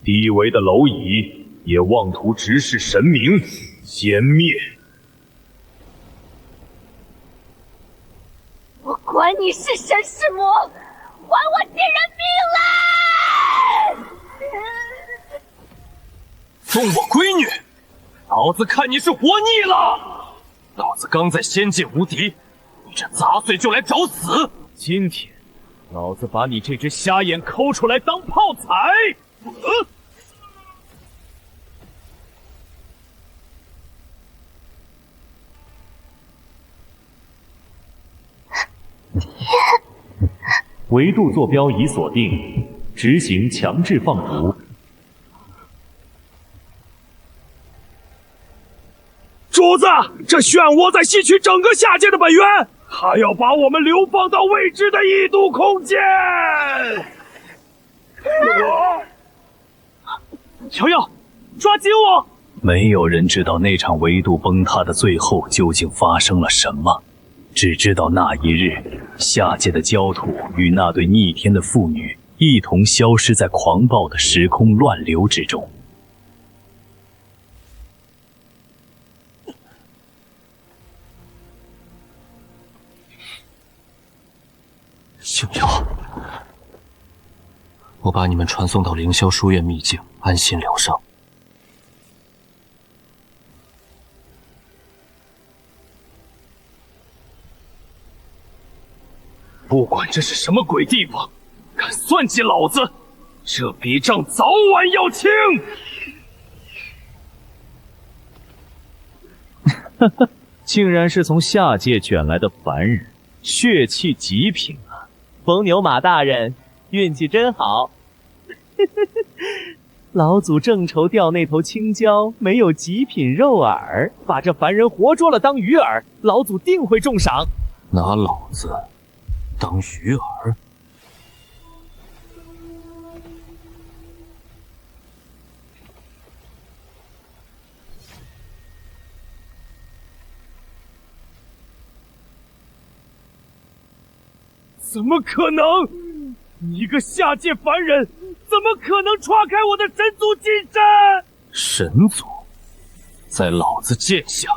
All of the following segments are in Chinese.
低微的蝼蚁也妄图直视神明，歼灭！我管你是神是魔，还我贱人命来！动我闺女，老子看你是活腻了！老子刚在仙界无敌，你这杂碎就来找死！今天，老子把你这只瞎眼抠出来当炮踩！维度坐标已锁定，执行强制放逐。主子，这漩涡在吸取整个下界的本源，还要把我们流放到未知的异度空间。小耀，抓紧我！没有人知道那场维度崩塌的最后究竟发生了什么，只知道那一日，下界的焦土与那对逆天的妇女一同消失在狂暴的时空乱流之中。星耀，我把你们传送到凌霄书院秘境，安心疗伤。不管这是什么鬼地方，敢算计老子，这笔账早晚要清！竟然是从下界卷来的凡人，血气极品啊！疯牛马大人，运气真好。老祖正愁钓那头青蛟没有极品肉饵，把这凡人活捉了当鱼饵，老祖定会重赏。拿老子当鱼饵？怎么可能？你一个下界凡人，怎么可能踹开我的神族金身？神族，在老子剑下，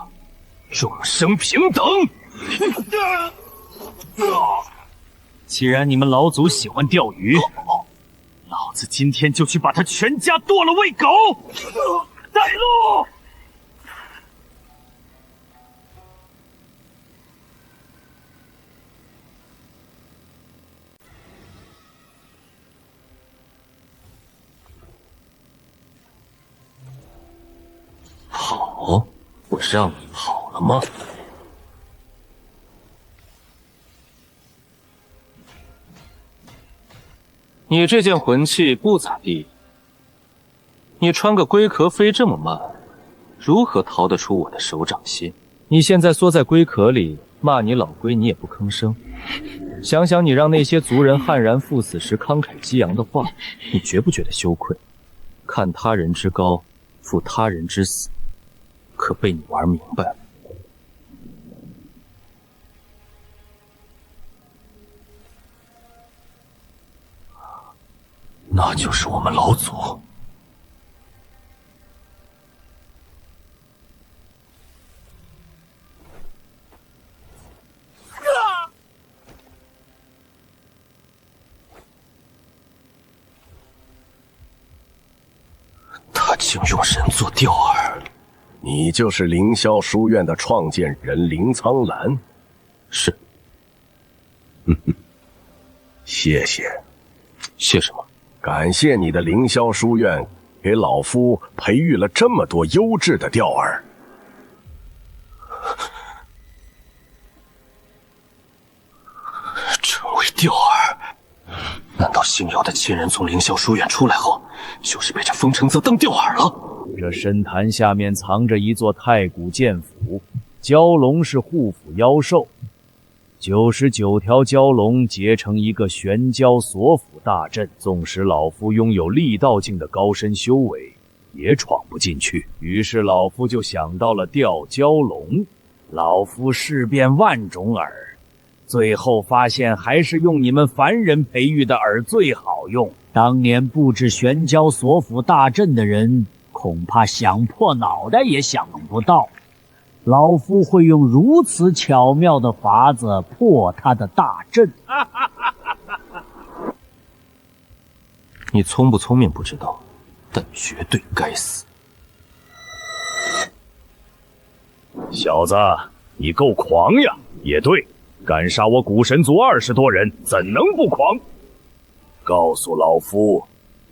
众生平等。既然你们老祖喜欢钓鱼，老子今天就去把他全家剁了喂狗！带路！跑？我让你跑了吗？你这件魂器不咋地，你穿个龟壳飞这么慢，如何逃得出我的手掌心？你现在缩在龟壳里，骂你老龟你也不吭声。想想你让那些族人悍然赴死时慷慨激昂的话，你觉不觉得羞愧？看他人之高，负他人之死，可被你玩明白了。那就是我们老祖。他竟用人做钓饵。你就是凌霄书院的创建人凌苍蓝？是。谢谢。谢什么？感谢你的凌霄书院给老夫培育了这么多优质的钓饵。成为钓饵？难道星瑶的亲人从凌霄书院出来后，就是被这风城泽当钓饵了？这深潭下面藏着一座太古剑府，蛟龙是护府妖兽。99条蛟龙结成一个玄蛟锁府大阵，纵使老夫拥有力道境的高深修为，也闯不进去。于是老夫就想到了钓蛟龙。老夫试遍万种饵，最后发现还是用你们凡人培育的饵最好用。当年布置玄蛟索府大阵的人，恐怕想破脑袋也想不到，老夫会用如此巧妙的法子破他的大阵。你聪不聪明不知道，但绝对该死。小子，你够狂呀！也对，敢杀我古神族20多人，怎能不狂？告诉老夫，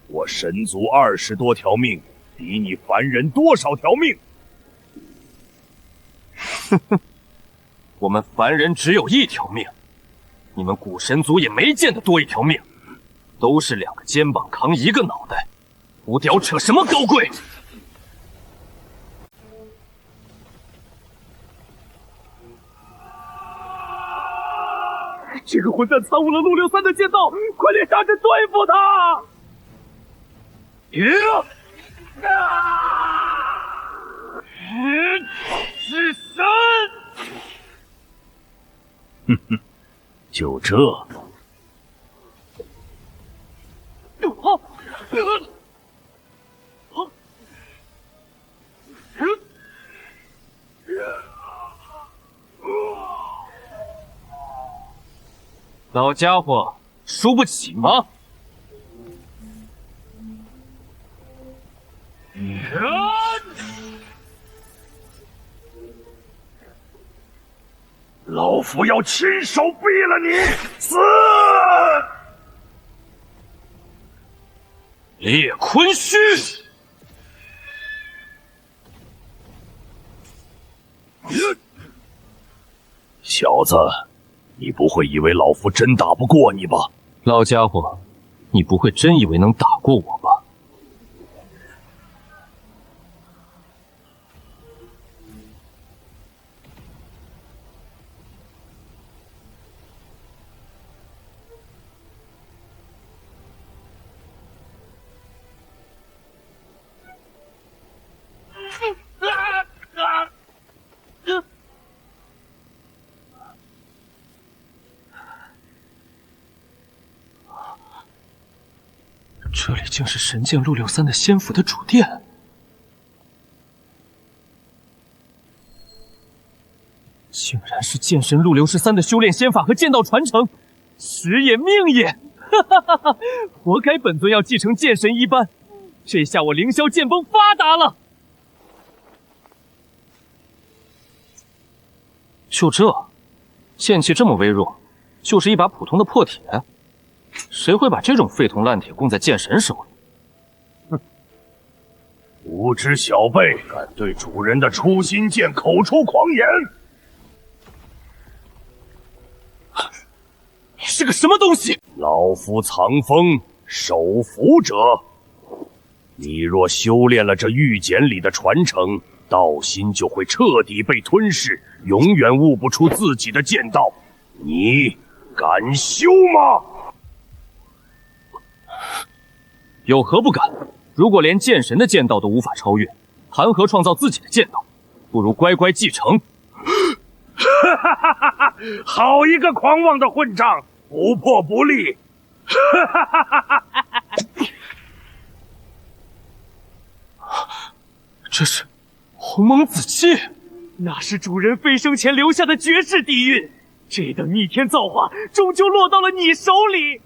我神族20多条命，比你凡人多少条命？哼哼，我们凡人只有1条命，你们古神族也没见得多1条命，都是2个肩膀扛1个脑袋，无屌扯什么高贵？这个混蛋参悟了陆流三的剑道，快点上阵对付他！是神！哼哼，就这。老家伙，输不起吗？老夫要亲手毙了你！死！烈坤虚！小子，你不会以为老夫真打不过你吧？老家伙，你不会真以为能打过我吧？这里竟是神剑陆六三的仙府的主殿，竟然是剑神陆流十三的修炼仙法和剑道传承，时也命也！哈哈哈！活该本尊要继承剑神一班，这下我凌霄剑锋发达了。就这，剑气这么微弱，就是一把普通的破铁。谁会把这种废铜烂铁供在剑神手里？哼！无知小辈，敢对主人的初心剑口出狂言！你是个什么东西？老夫藏锋，守符者。你若修炼了这玉简里的传承，道心就会彻底被吞噬，永远悟不出自己的剑道。你敢修吗？有何不敢？如果连剑神的剑道都无法超越，谈何创造自己的剑道？不如乖乖继承。哈哈哈哈！好一个狂妄的混账，不破不立！哈哈哈哈哈！这是鸿蒙紫气，那是主人飞升前留下的绝世底蕴。这等逆天造化，终究落到了你手里。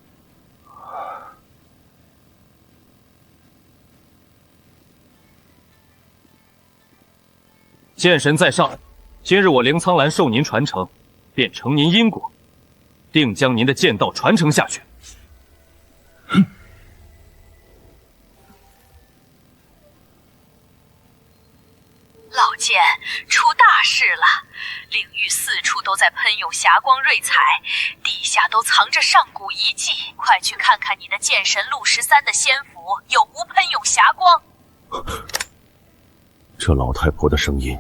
剑神在上，今日我凌苍兰受您传承，便承您因果，定将您的剑道传承下去。老剑，出大事了！领域四处都在喷涌霞光瑞彩，底下都藏着上古遗迹，快去看看你的剑神陆13的仙符有无喷涌霞光。这老太婆的声音，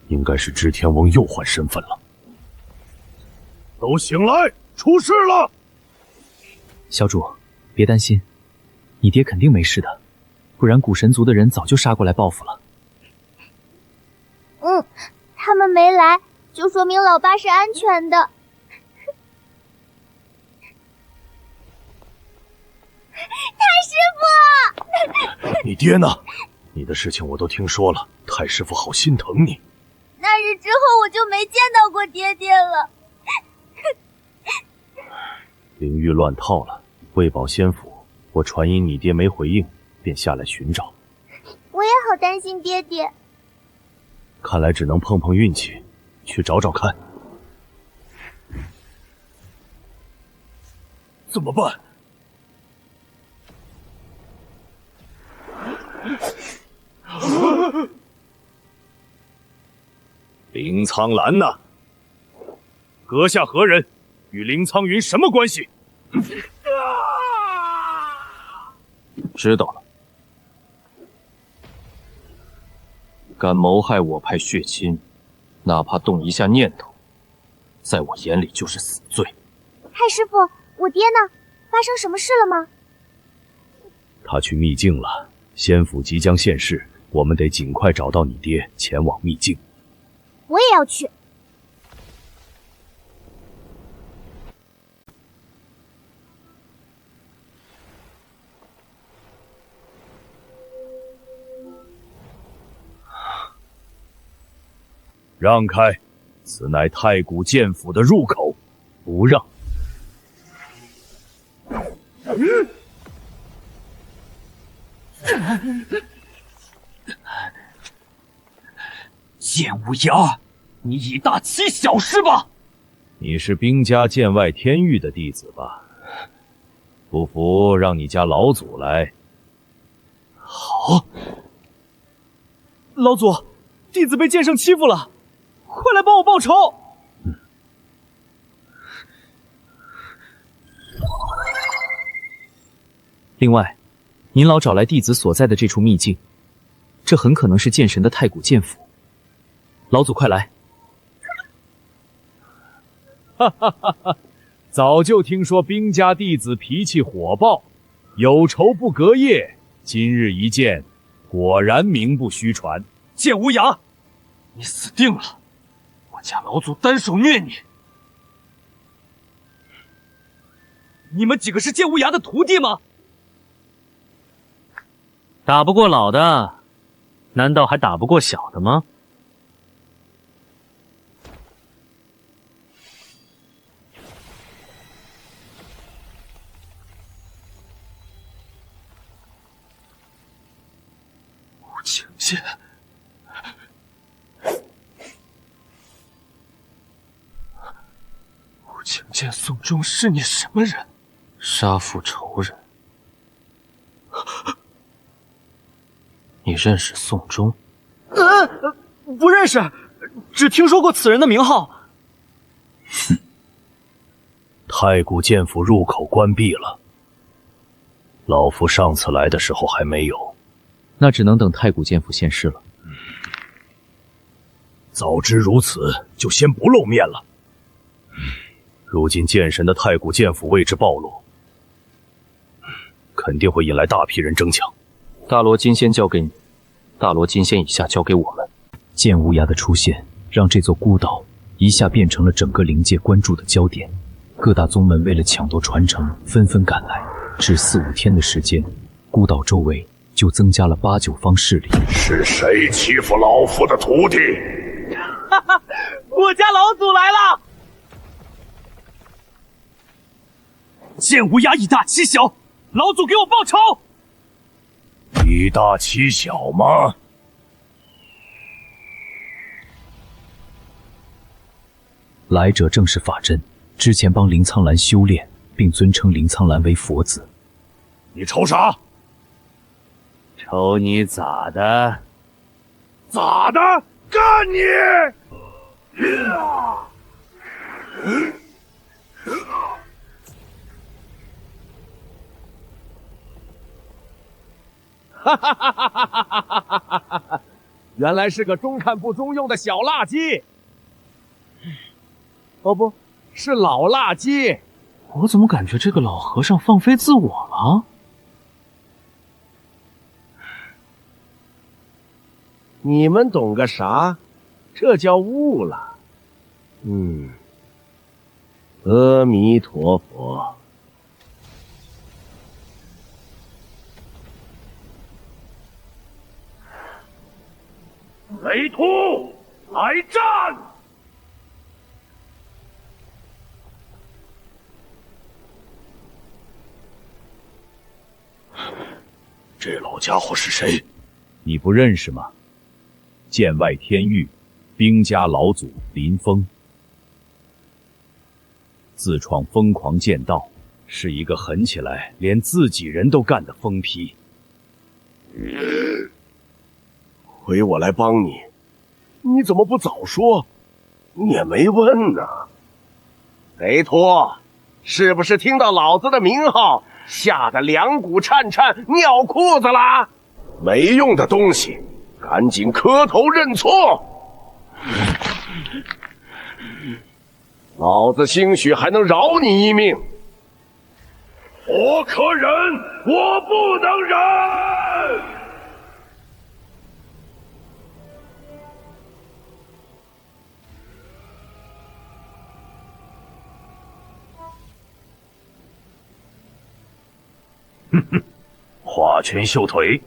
应该是知天翁又换身份了。都醒来，出事了！小主，别担心，你爹肯定没事的，不然古神族的人早就杀过来报复了。他们没来，就说明老爸是安全的。太师傅！你爹呢？你的事情我都听说了，太师傅好心疼你。那日之后我就没见到过爹爹了。灵玉乱套了，为保仙府，我传音你爹没回应，便下来寻找。我也好担心爹爹。看来只能碰碰运气，去找找看。怎么办？林苍兰呢？阁下何人？与林苍云什么关系？知道了。敢谋害我派血亲，哪怕动一下念头，在我眼里就是死罪。太师傅，我爹呢？发生什么事了吗？他去秘境了，仙府即将现世，我们得尽快找到你爹，前往秘境。我也要去。让开！此乃太古剑府的入口，不让！剑无涯，你以大欺小是吧？你是兵家剑外天域的弟子吧？不服，让你家老祖来。好，老祖，弟子被剑圣欺负了，快来帮我报仇！另外，您老找来弟子所在的这处秘境，这很可能是剑神的太古剑府。老祖快来！哈哈哈哈！早就听说兵家弟子脾气火爆，有仇不隔夜。今日一见，果然名不虚传。剑无涯，你死定了！我家老祖单手虐你。你们几个是剑无涯的徒弟吗？打不过老的，难道还打不过小的吗？吴清剑，吴清剑，宋忠是你什么人？杀父仇人。你认识宋忠？不认识，只听说过此人的名号。太古剑府入口关闭了，老夫上次来的时候还没有。那只能等太古剑府现世了。早知如此，就先不露面了。如今剑神的太古剑府位置暴露，肯定会引来大批人争抢。大罗金仙交给你，大罗金仙以下交给我们。剑无涯的出现，让这座孤岛一下变成了整个灵界关注的焦点。各大宗门为了抢夺传承，纷纷赶来。只4、5天的时间，孤岛周围就增加了8、9方势力。是谁欺负老夫的徒弟？哈哈，我家老祖来了！剑无涯以大欺小，老祖给我报仇！以大欺小吗？来者正是法阵，之前帮林苍兰修炼，并尊称林苍兰为佛子。你瞅啥？瞅你咋的？咋的？干你！哈哈哈哈哈哈！原来是个中看不中用的小垃圾。哦不，是老垃圾。我怎么感觉这个老和尚放飞自我了？你们懂个啥？这叫悟了。阿弥陀佛。雷突，来战！这老家伙是谁？你不认识吗？剑外天域，兵家老祖林峰，自创疯狂剑道，是一个狠起来连自己人都干的疯批。回我来帮你，你怎么不早说？你也没问呢。雷托，是不是听到老子的名号，吓得两股颤颤，尿裤子啦？没用的东西，赶紧磕头认错！老子兴许还能饶你一命。我可忍，我不能忍！哼哼，画拳绣腿。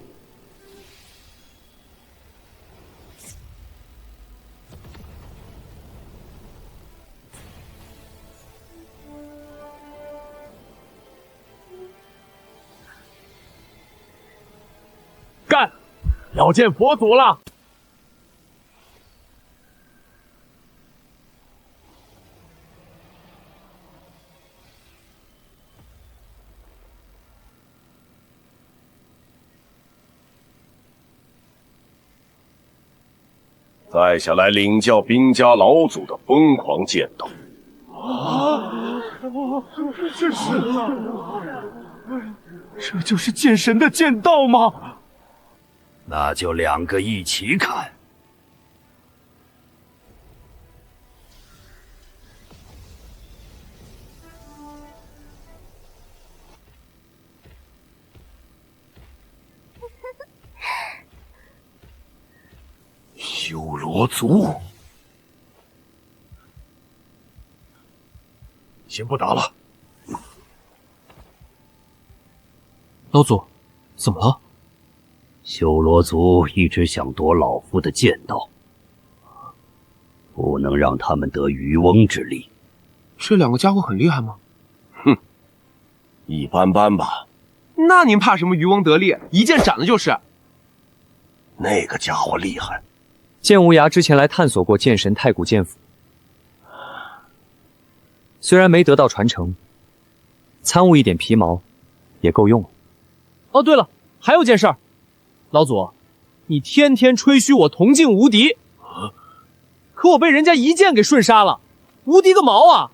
干！要见佛祖了！再下来领教兵家老祖的疯狂剑道。这就是剑神的剑道吗？那就两个一起看。修罗族，先不打了。老祖，怎么了？修罗族一直想夺老夫的剑道，不能让他们得渔翁之利。这两个家伙很厉害吗？哼，一般般吧。那您怕什么渔翁得利？一剑斩了就是。那个家伙厉害。剑无涯之前来探索过剑神太古剑府，虽然没得到传承，参悟一点皮毛也够用了。哦，对了，还有件事儿，老祖，你天天吹嘘我铜镜无敌，可我被人家一剑给瞬杀了，无敌个毛啊！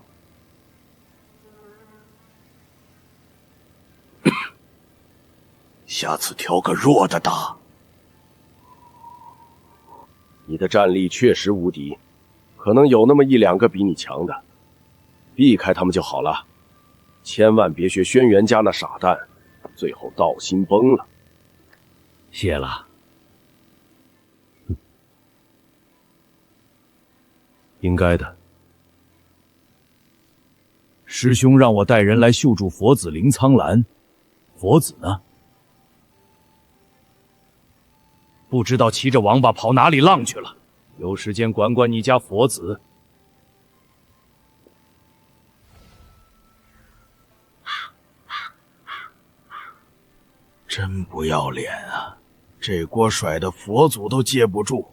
下次挑个弱的打。你的战力确实无敌，可能有那么一两个比你强的，避开他们就好了。千万别学轩辕家那傻蛋，最后道心崩了。谢了。应该的。师兄让我带人来救助佛子凌苍兰，佛子呢？不知道骑着王八跑哪里浪去了。有时间管管你家佛子。真不要脸啊！这锅甩的佛祖都接不住。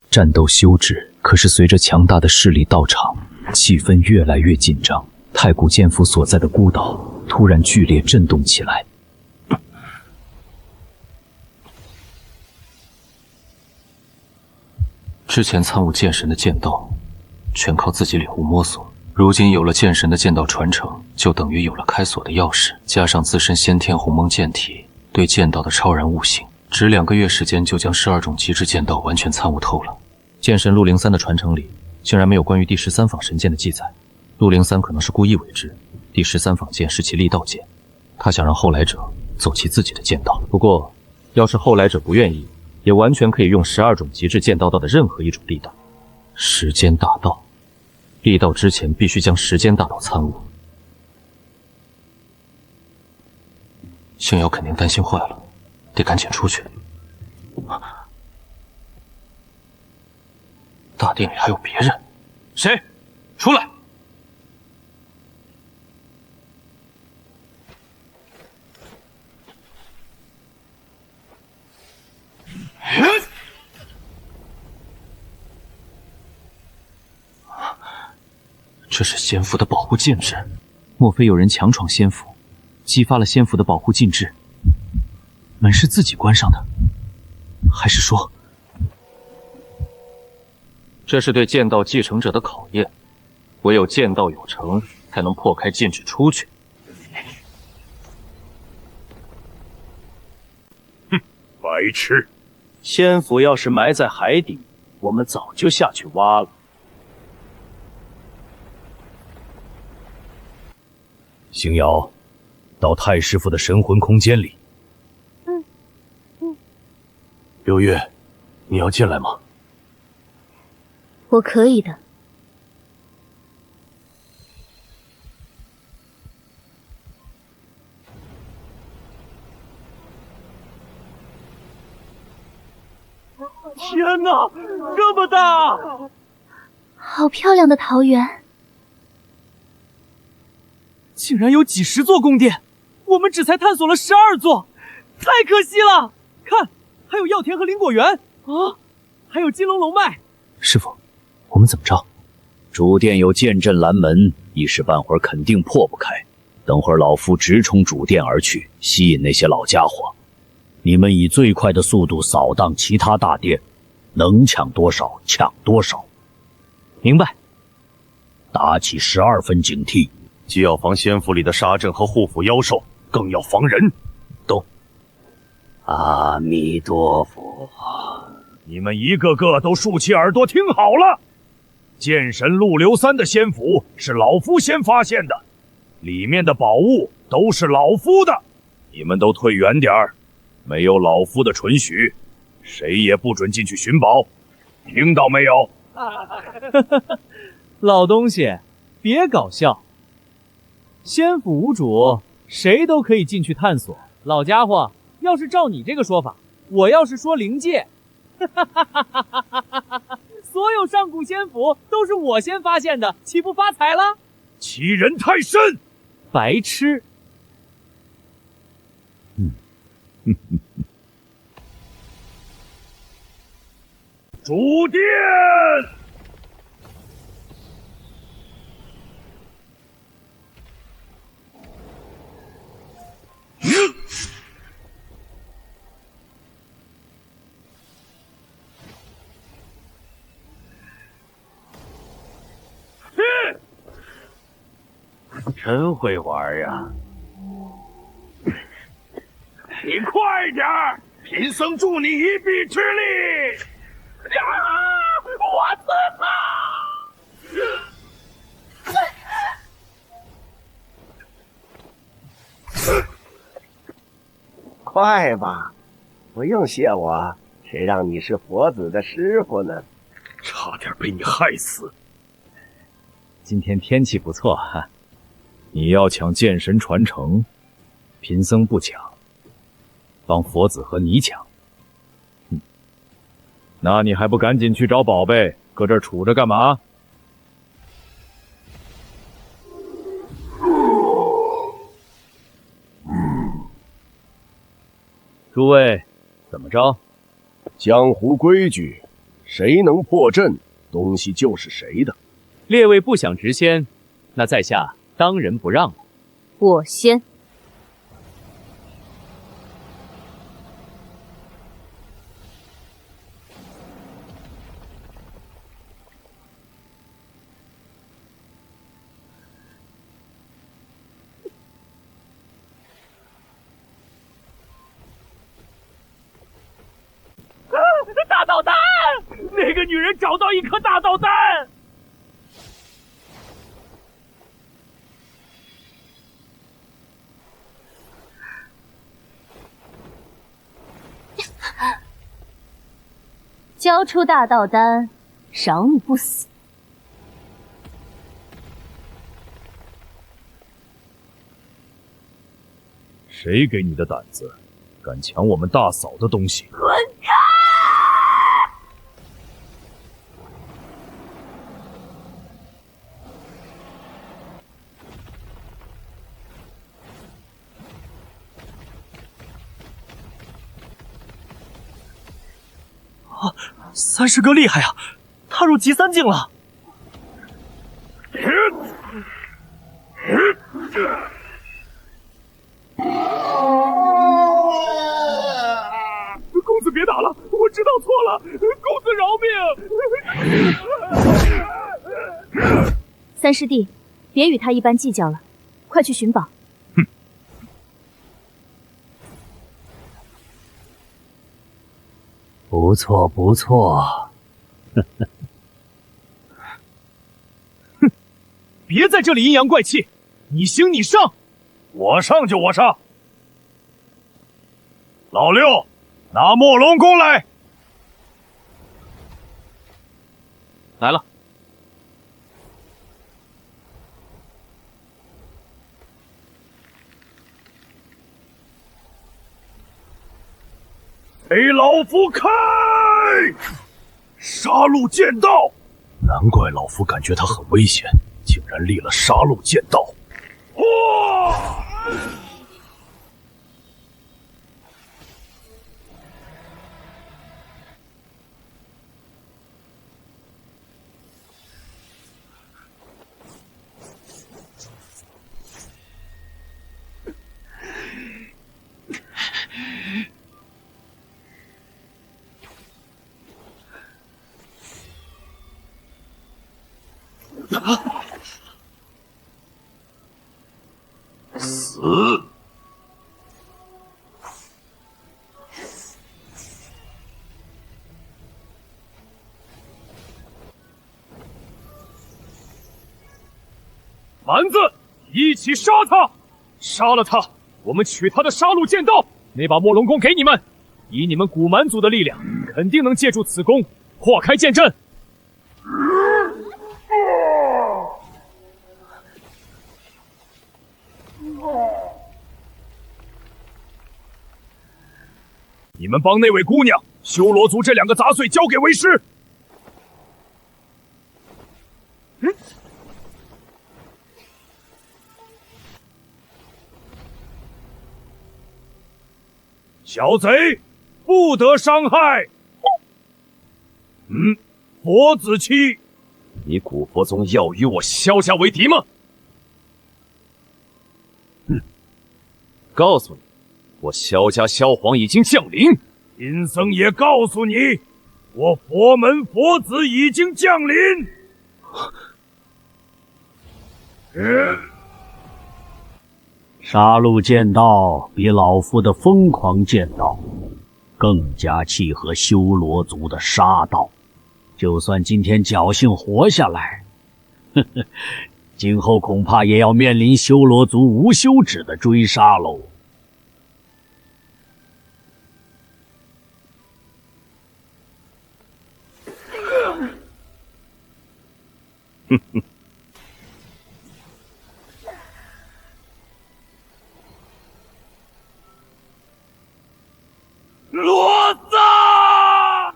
战斗休止，可是随着强大的势力到场，气氛越来越紧张。太古剑府所在的孤岛突然剧烈震动起来。之前参悟剑神的剑道，全靠自己领悟摸索。如今有了剑神的剑道传承，就等于有了开锁的钥匙，加上自身先天鸿蒙剑体对剑道的超然悟性，只2个月时间就将12种极致剑道完全参悟透了。剑神陆灵三的传承里，竟然没有关于第13坊神剑的记载。陆灵三可能是故意为之，第13坊剑是其力道剑，他想让后来者走其自己的剑道。不过，要是后来者不愿意，也完全可以用12种极致剑道的任何一种力道。时间大道，力道之前必须将时间大道参悟。星瑶肯定担心坏了，得赶紧出去。大殿里还有别人，谁？出来！这是仙府的保护禁制，莫非有人强闯仙府，激发了仙府的保护禁制？门是自己关上的，还是说，这是对剑道继承者的考验？唯有剑道有成，才能破开禁制出去。哼，白痴！仙府要是埋在海底，我们早就下去挖了。星瑶，到太师傅的神魂空间里。六月，你要进来吗？我可以的。天哪，这么大！好漂亮的桃园，竟然有几十座宫殿，我们只才探索了12座，太可惜了！看，还有药田和灵果园啊，还有金龙龙脉。师傅，我们怎么着？主殿有剑阵拦门，一时半会儿肯定破不开。等会儿老夫直冲主殿而去，吸引那些老家伙。你们以最快的速度扫荡其他大殿，能抢多少抢多少。明白。打起12分警惕，既要防仙府里的杀阵和护府妖兽，更要防人。懂。阿弥陀佛！你们一个个都竖起耳朵听好了。剑神陆流三的仙府是老夫先发现的，里面的宝物都是老夫的。你们都退远点儿，没有老夫的准许，谁也不准进去寻宝，听到没有？老东西，别搞笑。仙府无主，谁都可以进去探索。老家伙，要是照你这个说法，我要是说灵界，所有上古仙府都是我先发现的，岂不发财了？欺人太甚！白痴！主殿。真会玩呀！你快点儿，贫僧助你一臂之力！我死快吧，不用谢我，谁让你是佛子的师傅呢？差点被你害死。今天天气不错哈。你要抢剑神传承，贫僧不抢，帮佛子和你抢。那你还不赶紧去找宝贝，搁这儿杵着干嘛？诸位，怎么着？江湖规矩，谁能破阵，东西就是谁的。列位不想执仙，那在下当仁不让了。我先。大导弹！那个女人找到一颗大导弹！交出大导弹，饶你不死。谁给你的胆子，敢抢我们大嫂的东西？滚开！ 30哥厉害啊，踏入极3境了。公子别打了，我知道错了，公子饶命！三师弟，别与他一般计较了，快去寻宝。不错不错，别在这里阴阳怪气，你行你上。我上就我上。老六，拿墨龙弓来。来了。给老夫开！杀戮剑道。难怪老夫感觉他很危险，竟然立了杀戮剑道。哇！死！蛮子，一起杀他！杀了他，我们取他的杀戮剑道。那把墨龙弓给你们，以你们古蛮族的力量，肯定能借助此弓破开剑阵。你们帮那位姑娘修罗族这2个杂碎交给为师。小贼，不得伤害。佛子期，你古佛宗要与我萧家为敌吗？告诉你，我萧家萧皇已经降临。贫僧也告诉你，我佛门佛子已经降临。杀戮剑道比老夫的疯狂剑道更加契合修罗族的杀道。就算今天侥幸活下来，今后恐怕也要面临修罗族无休止的追杀喽。骡子！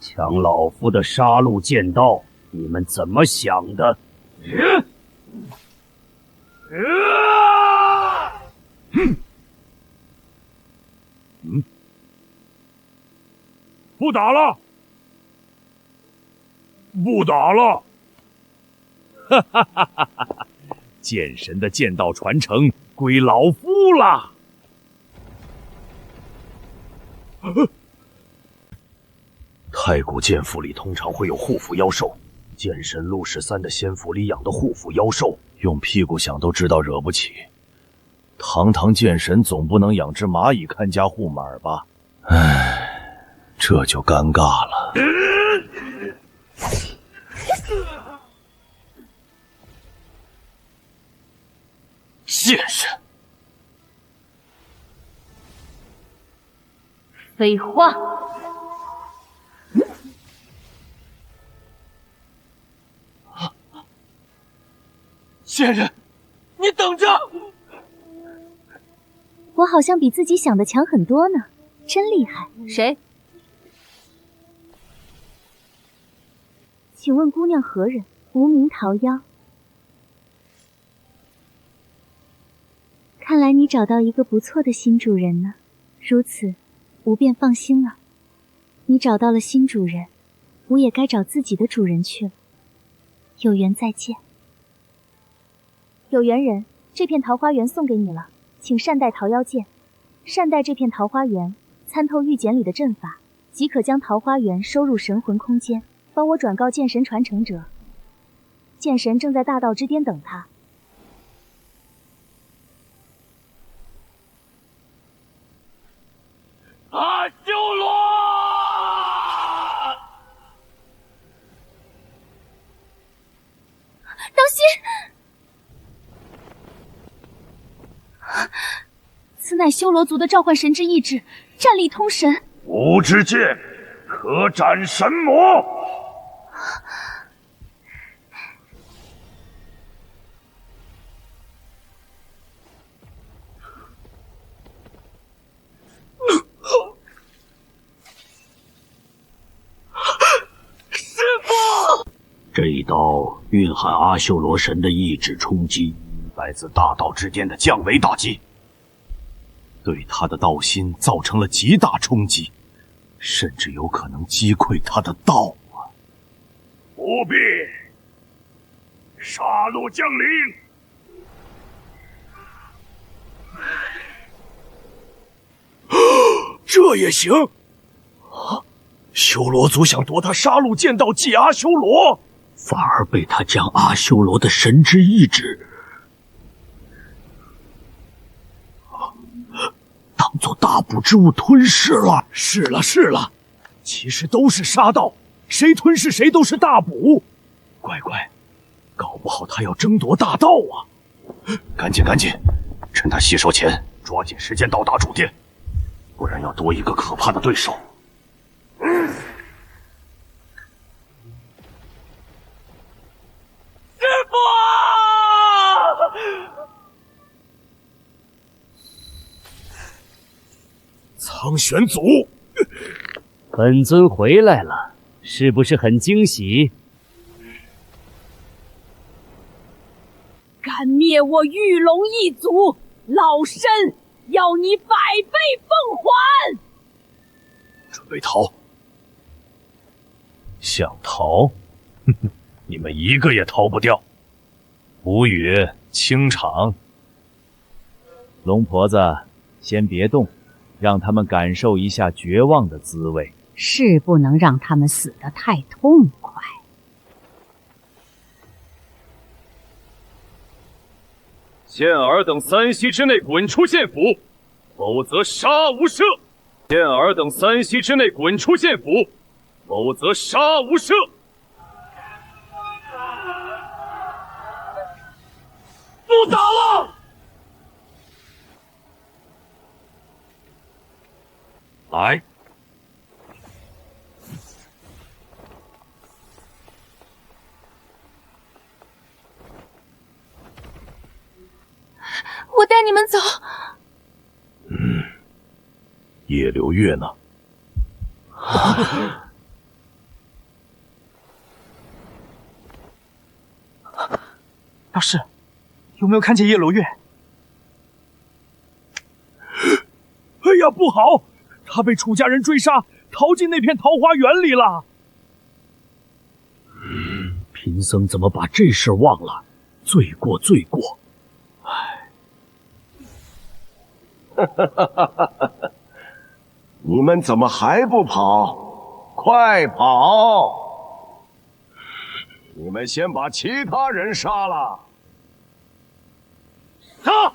抢老夫的杀戮剑道，你们怎么想的？不打了，不打了！哈哈哈哈哈！剑神的剑道传承归老夫了。太古剑府里通常会有护符妖兽，剑神陆氏3的仙府里养的护符妖兽，用屁股想都知道惹不起。堂堂剑神总不能养只蚂蚁看家护马吧？唉，这就尴尬了。剑神！废话！仙人，你等着！我好像比自己想的强很多呢，真厉害！谁？请问姑娘何人？无名桃夭。看来你找到一个不错的新主人呢，如此，吾便放心了。你找到了新主人，吾也该找自己的主人去了。有缘再见。有缘人，这片桃花源送给你了，请善待桃妖剑。善待这片桃花源，参透玉简里的阵法，即可将桃花源收入神魂空间。帮我转告剑神传承者，剑神正在大道之巅等他。阿修罗！当心！此乃修罗族的召唤神之意志，战力通神。吾之剑可斩神魔。师父，这一刀蕴含阿修罗神的意志冲击，来自大道之间的降维打击，对他的道心造成了极大冲击，甚至有可能击溃他的道啊！不必，杀戮降临。这也行？啊！修罗族想夺他杀戮剑道祭阿修罗，反而被他将阿修罗的神之意志当作大补之物吞噬了。是了，其实都是杀道，谁吞噬谁都是大补。乖，搞不好他要争夺大道啊！赶紧，趁他吸收前，抓紧时间到达主殿，不然要多一个可怕的对手。师父！苍玄祖，本尊回来了，是不是很惊喜？敢灭我玉龙一族，老身要你百倍奉还！准备逃？想逃？你们一个也逃不掉。无语，清场。龙婆子，先别动，让他们感受一下绝望的滋味。是不能让他们死得太痛快。限尔等3息之内滚出县府，否则杀无赦！限尔等3息之内滚出县府，否则杀无赦！不打了！来。我带你们走。叶流月呢？老师，有没有看见叶流月？哎呀，不好！他被楚家人追杀，逃进那片桃花源里了。贫僧怎么把这事忘了？罪过。你们怎么还不跑？快跑！你们先把其他人杀了。杀！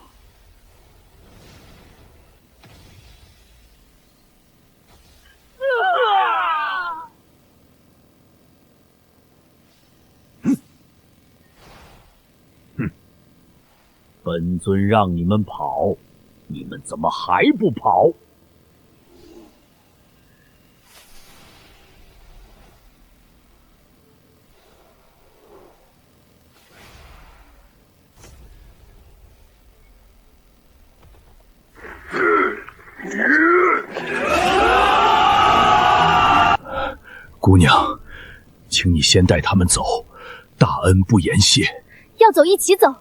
本尊让你们跑，你们怎么还不跑？姑娘，请你先带他们走，大恩不言谢。要走一起走。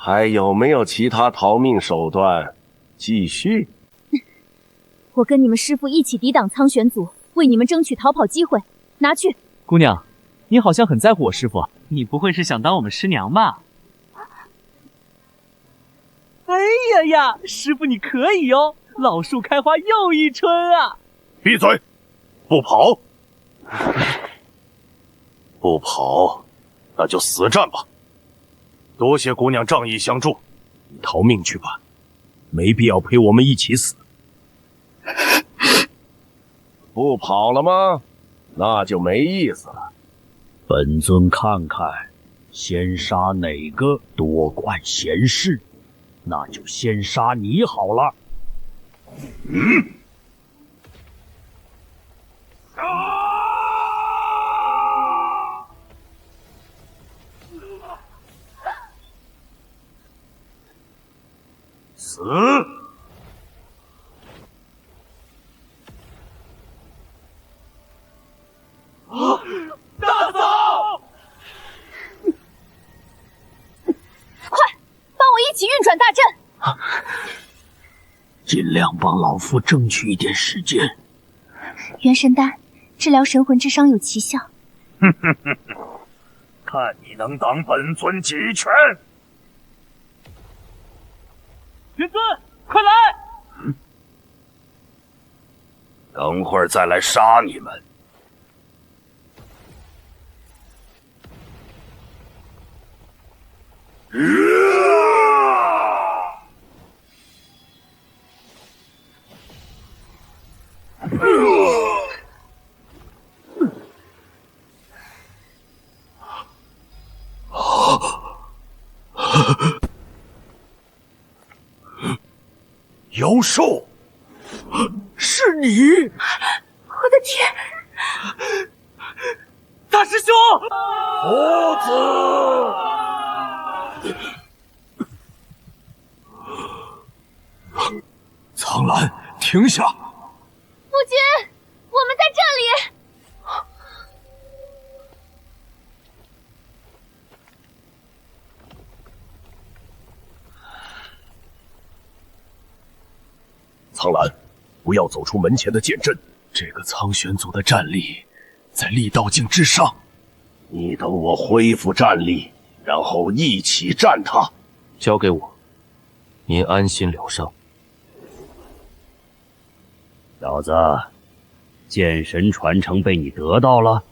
还有没有其他逃命手段？继续。我跟你们师父一起抵挡苍玄族，为你们争取逃跑机会。拿去。姑娘，你好像很在乎我师父，你不会是想当我们师娘吧？哎呀呀，师父你可以哦，老树开花又一春啊！闭嘴，不跑！不跑，那就死战吧！多谢姑娘仗义相助，你逃命去吧，没必要陪我们一起死。不跑了吗？那就没意思了。本尊看看，先杀哪个多管闲事，那就先杀你好了。死！大嫂，快帮我一起运转大阵！尽量帮老夫争取一点时间。元神丹治疗神魂之伤有奇效。看你能挡本尊几拳！元尊，快来！等会儿再来杀你们。妖兽，是你！我的天！大师兄，佛子，苍兰，停下！夫君，我们在这里。苍兰，不要走出门前的剑阵。这个苍玄族的战力在力道境之上。你等我恢复战力，然后一起战他。交给我，您安心疗伤。小子，剑神传承被你得到了。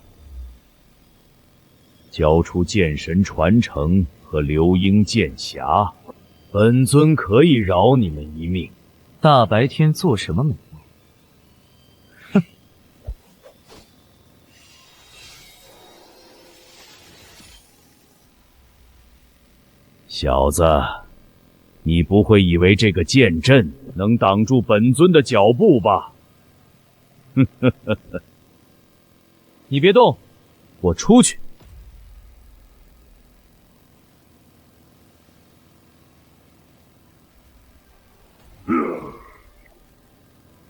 交出剑神传承和流鹰剑匣，本尊可以饶你们一命。大白天做什么美梦？哼！小子，你不会以为这个剑阵能挡住本尊的脚步吧？哼呵呵呵！你别动，我出去。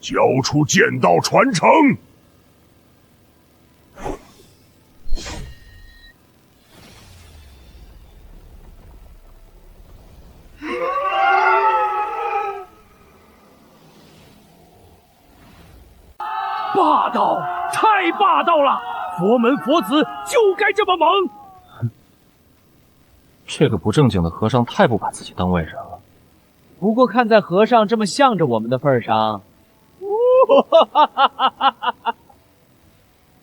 交出剑道传承！霸道，太霸道了！佛门佛子就该这么猛！这个不正经的和尚太不把自己当外人了。不过看在和尚这么向着我们的份上，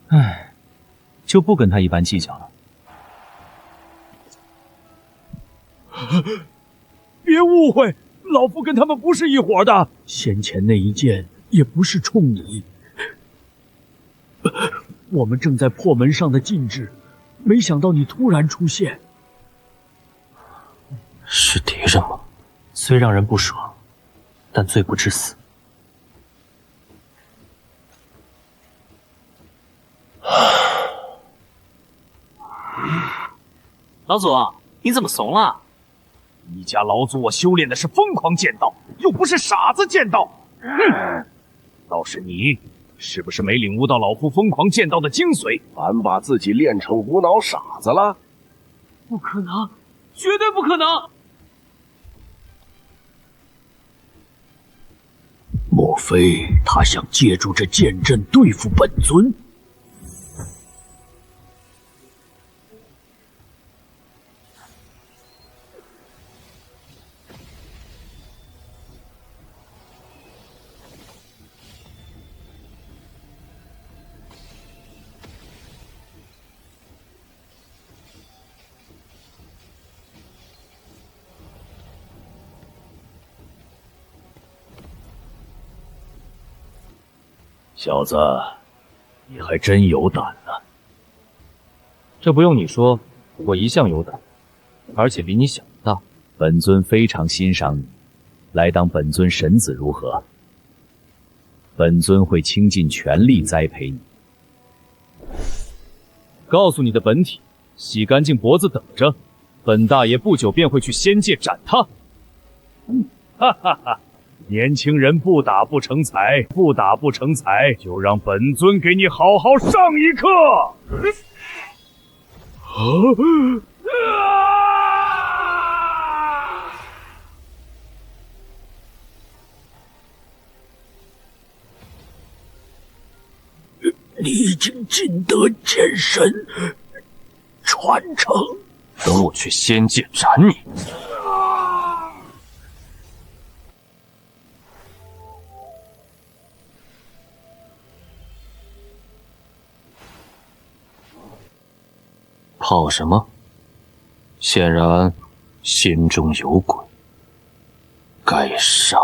唉，就不跟他一般计较了。别误会，老夫跟他们不是一伙的。先前那一剑也不是冲你。我们正在破门上的禁制，没想到你突然出现。是敌人吗？虽让人不爽，但罪不至死。老祖，你怎么怂了？你家老祖我修炼的是疯狂剑道，又不是傻子剑道。倒是你，是不是没领悟到老夫疯狂剑道的精髓？反把自己练成无脑傻子了？不可能，绝对不可能！非他想借助这剑阵对付本尊？小子，你还真有胆呢。这不用你说，我一向有胆，而且比你想的大。本尊非常欣赏你，来当本尊神子如何？本尊会倾尽全力栽培你。告诉你的本体，洗干净脖子等着，本大爷不久便会去仙界斩他。哈哈哈！年轻人不打不成才，不打不成才，就让本尊给你好好上一课。你已经尽得剑神传承，等我去仙界斩你。怕什么？显然心中有鬼，该杀。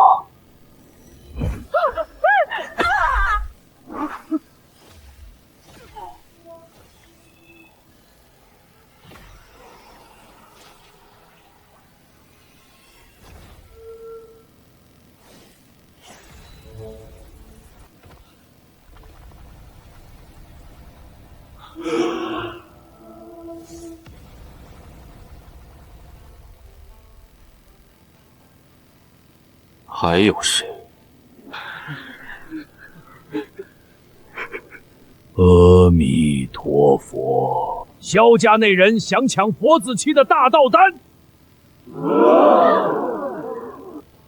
还有谁？阿弥陀佛！萧家那人想抢佛子期的大道丹，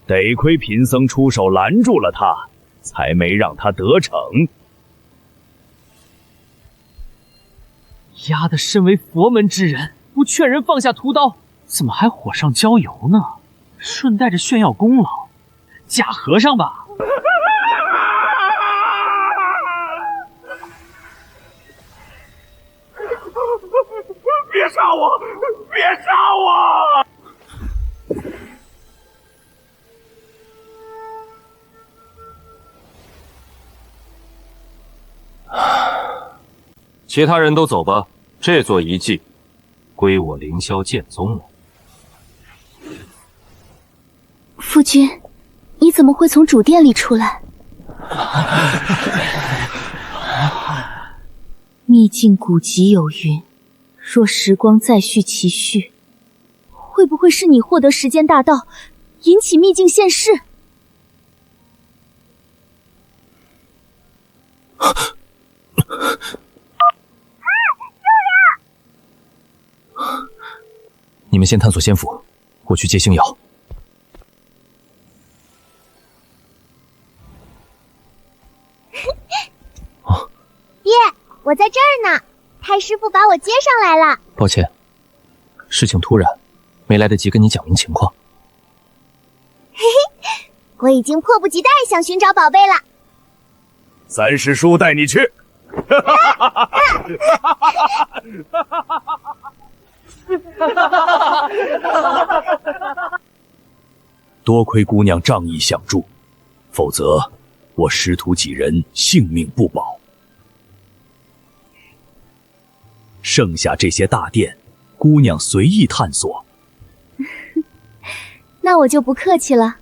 得亏贫僧出手拦住了他，才没让他得逞。丫的，身为佛门之人，不劝人放下屠刀，怎么还火上浇油呢？顺带着炫耀功劳，假和尚吧？别杀我！别杀我！其他人都走吧，这座遗迹归我凌霄剑宗了。夫君，你怎么会从主殿里出来？秘境古籍有云，若时光再续其序，会不会是你获得时间大道，引起秘境现世？你们先探索仙府，我去接星瑶。爹，我在这儿呢，太师傅把我接上来了。抱歉，事情突然，没来得及跟你讲明情况。嘿嘿，我已经迫不及待想寻找宝贝了。三师叔带你去。多亏姑娘仗义相助，否则我师徒几人性命不保。剩下这些大殿，姑娘随意探索。那我就不客气了。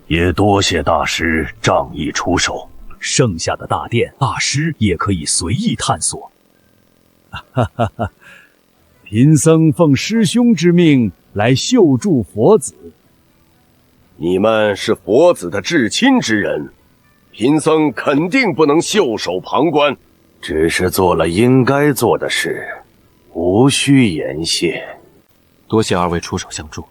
也多谢大师仗义出手，剩下的大殿，大师也可以随意探索。哈哈哈！贫僧奉师兄之命来救助佛子。你们是佛子的至亲之人，贫僧肯定不能袖手旁观，只是做了应该做的事，无无需言谢。多谢二位出手相助。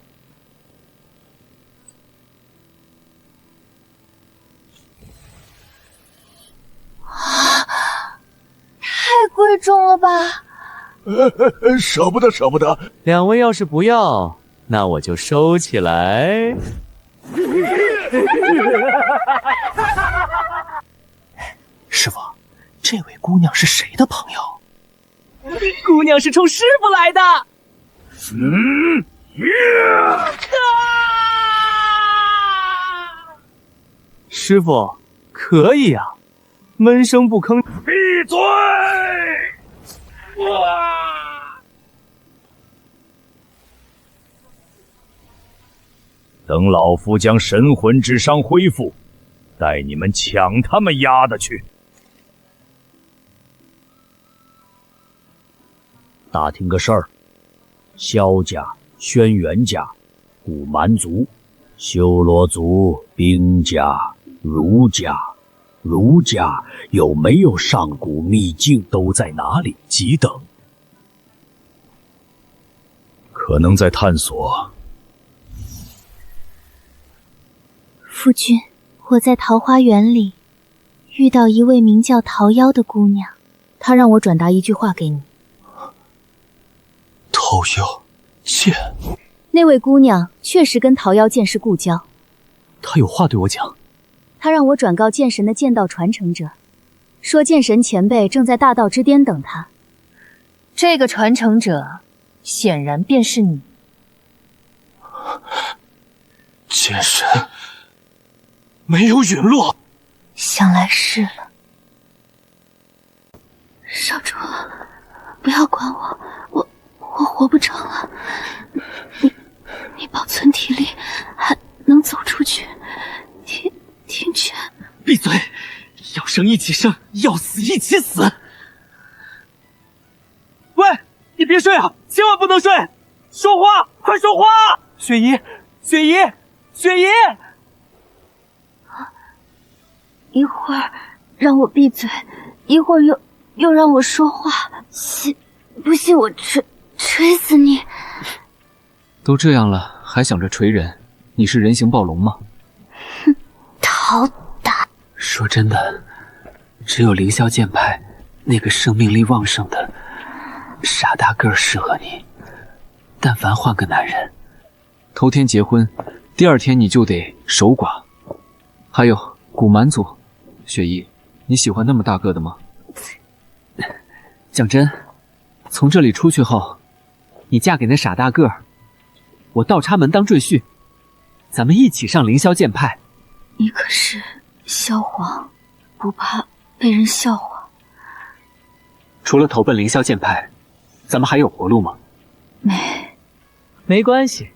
太贵重了吧？舍不得，舍不得。两位要是不要，那我就收起来。师傅，这位姑娘是谁的朋友？姑娘是冲师傅来的。师傅，可以啊，闷声不吭。闭嘴！等老夫将神魂之伤恢复，带你们抢他们丫的去。打听个事儿，萧家、轩辕家、古蛮族、修罗族、兵家、儒家，儒家有没有上古秘境？都在哪里？几等？可能在探索。夫君，我在桃花源里遇到一位名叫桃夭的姑娘，她让我转达一句话给你。桃夭剑，那位姑娘确实跟桃夭剑是故交。她有话对我讲。她让我转告剑神的剑道传承者，说剑神前辈正在大道之巅等他。这个传承者显然便是你。剑神没有陨落，想来是了。少主，不要管我，我活不成了。你保存体力，还能走出去。听劝。闭嘴！要生一起生，要死一起死。喂，你别睡啊，千万不能睡！说话，快说话！雪姨，雪姨，雪姨！一会儿让我闭嘴，一会儿又让我说话，不信我锤死你！都这样了，还想着锤人？你是人形暴龙吗？哼，好打！说真的，只有凌霄剑派那个生命力旺盛的傻大个儿适合你。但凡换个男人，头天结婚，第二天你就得守寡。还有古蛮族，雪姨，你喜欢那么大个的吗？讲真，从这里出去后，你嫁给那傻大个儿，我倒插门当赘婿，咱们一起上凌霄剑派。你可是萧皇，不怕被人笑话？除了投奔凌霄剑派，咱们还有活路吗？没关系，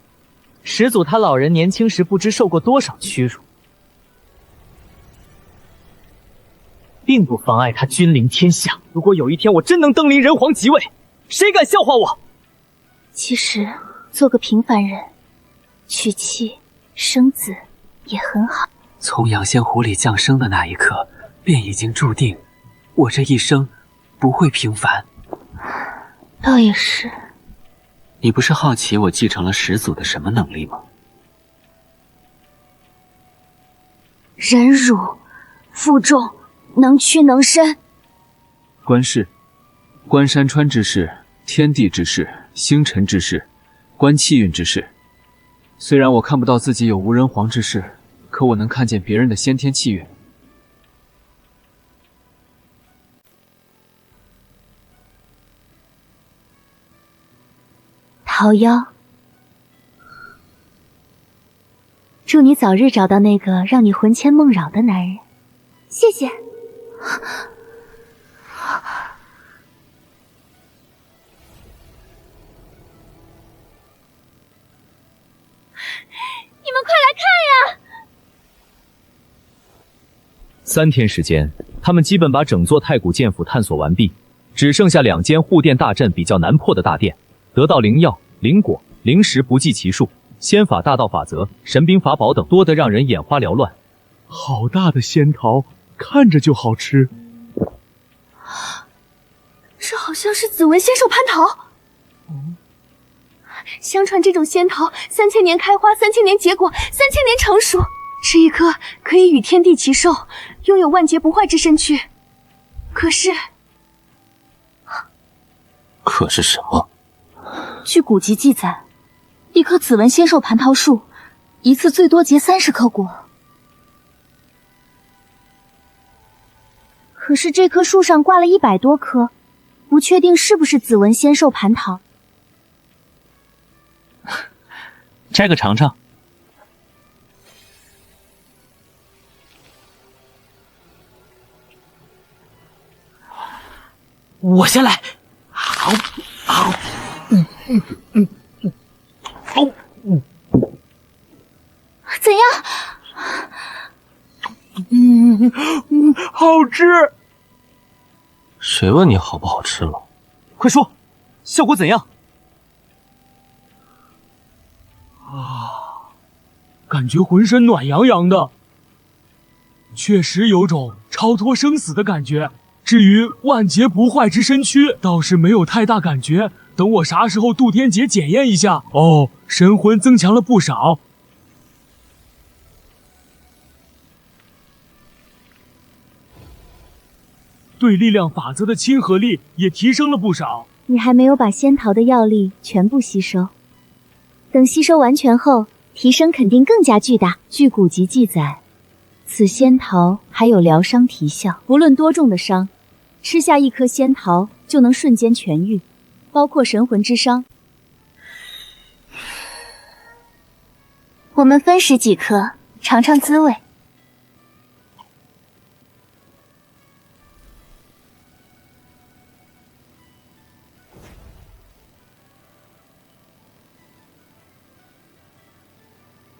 始祖他老人年轻时不知受过多少屈辱，并不妨碍他君临天下。如果有一天我真能登临人皇即位，谁敢笑话我？其实做个平凡人，娶妻生子也很好。从养仙湖里降生的那一刻，便已经注定我这一生不会平凡。倒也是。你不是好奇我继承了始祖的什么能力吗？忍辱负重，能屈能伸。观世，观山川之势，天地之势，星辰之势，观气运之势。虽然我看不到自己有无人皇之势，可我能看见别人的先天气运。桃夭，祝你早日找到那个让你魂牵梦绕的男人。谢谢。你们快来看呀！3天时间，他们基本把整座太古剑府探索完毕，只剩下2间护殿大阵比较难破的大殿，得到灵药、灵果、灵石不计其数，仙法、大道法则、神兵法宝等多得让人眼花缭乱。好大的仙桃，看着就好吃。这好像是紫纹仙兽蟠桃。相传这种仙桃3000年开花，3000年结果，3000年成熟。吃一颗可以与天地齐寿，拥有万劫不坏之身躯。可是什么？据古籍记载，一棵紫纹仙寿蟠桃树，一次最多结30颗果。可是这棵树上挂了100多颗，不确定是不是紫纹仙寿蟠桃。摘个尝尝。我先来。好，好，怎样？好吃。谁问你好不好吃了？快说，效果怎样？感觉浑身暖洋洋的，确实有种超脱生死的感觉。至于万劫不坏之身躯，倒是没有太大感觉。等我啥时候渡天劫检验一下。哦，神魂增强了不少。对力量法则的亲和力也提升了不少。你还没有把仙桃的药力全部吸收，等吸收完全后，提升肯定更加巨大。据古籍记载，此仙桃还有疗伤提效，不论多重的伤，吃下1颗仙桃就能瞬间痊愈，包括神魂之伤。我们分食几颗，尝尝滋味。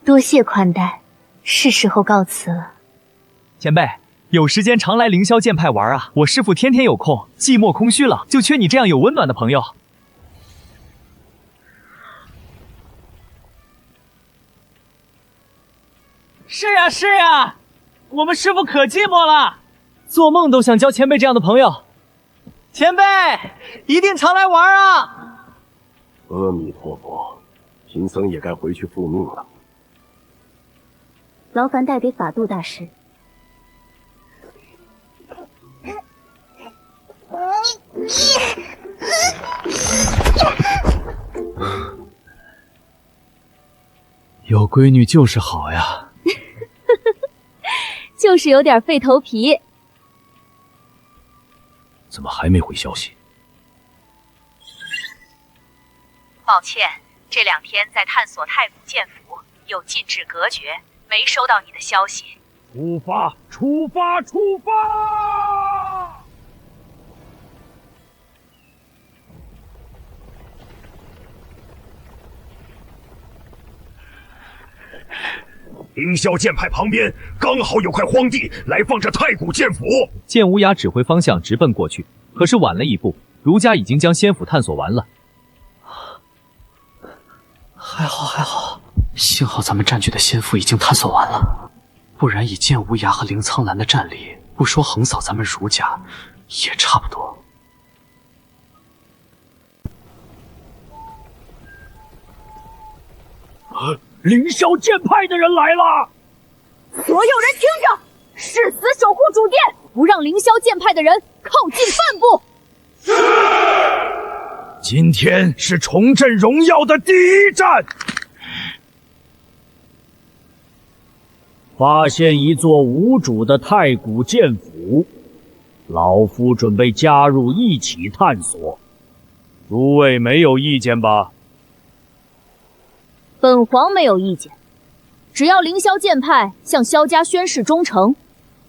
多谢宽待，是时候告辞了。前辈，有时间常来凌霄剑派玩啊！我师父天天有空，寂寞空虚了，就缺你这样有温暖的朋友。是呀，是呀，我们师父可寂寞了，做梦都想交前辈这样的朋友。前辈，一定常来玩啊！阿弥陀佛，贫僧也该回去复命了。劳烦带给法度大师。有闺女就是好呀。就是有点废头皮。怎么还没回消息？抱歉，这2天在探索太古剑府，有禁止隔绝，没收到你的消息。出发！出发！出发！凌霄剑派旁边刚好有块荒地，来放着太古剑府。剑无涯指挥方向直奔过去，可是晚了一步，儒家已经将仙府探索完了。还好还好，幸好咱们占据的仙府已经探索完了，不然以剑无涯和凌苍兰的战力，不说横扫咱们儒家，也差不多。凌霄剑派的人来了！所有人听着，誓死守护主殿，不让凌霄剑派的人靠近半步。今天是重振荣耀的第一战。发现一座无主的太古剑府，老夫准备加入一起探索。诸位没有意见吧？本皇没有意见，只要凌霄剑派向萧家宣誓忠诚，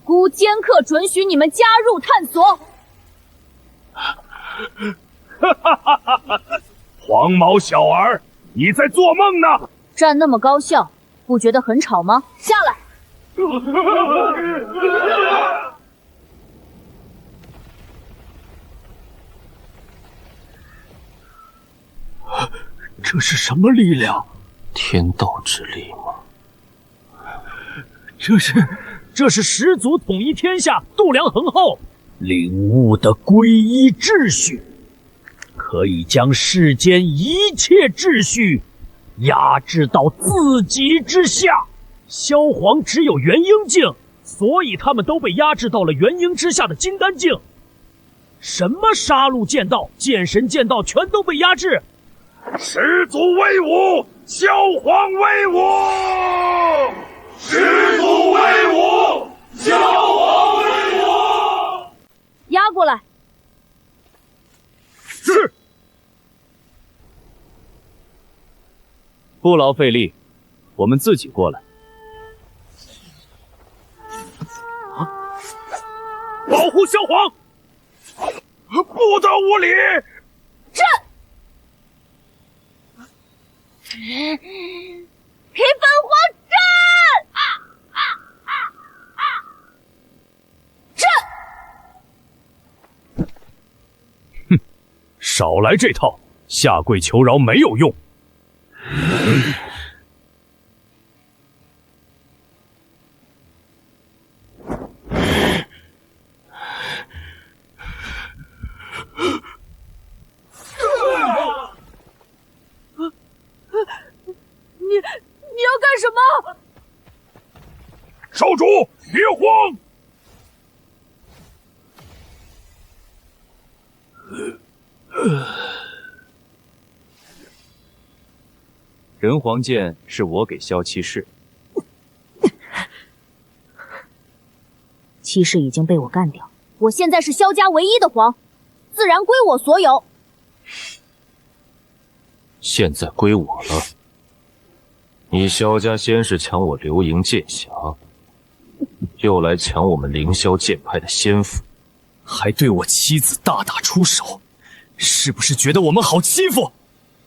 孤剑客准许你们加入探索。黄毛小儿，你在做梦呢？站那么高效，不觉得很吵吗？下来！这是什么力量？天道之力吗？这是始祖统一天下，度量衡厚，领悟的皈依秩序。可以将世间一切秩序压制到自己之下。萧皇只有元婴境，所以他们都被压制到了元婴之下的金丹境。什么杀戮剑道、剑神剑道全都被压制。始祖威武，萧皇威武！始祖威武，萧皇威武！压过来。是。不劳费力，我们自己过来。保护萧皇！不得无礼！这，给本皇战！哼，少来这套，下跪求饶没有用。你要干什么？少主，别慌！人皇剑是我给萧七世，七世已经被我干掉，我现在是萧家唯一的皇，自然归我所有。现在归我了。你萧家先是抢我流萤剑匣，又来抢我们凌霄剑派的仙府，还对我妻子大打出手，是不是觉得我们好欺负？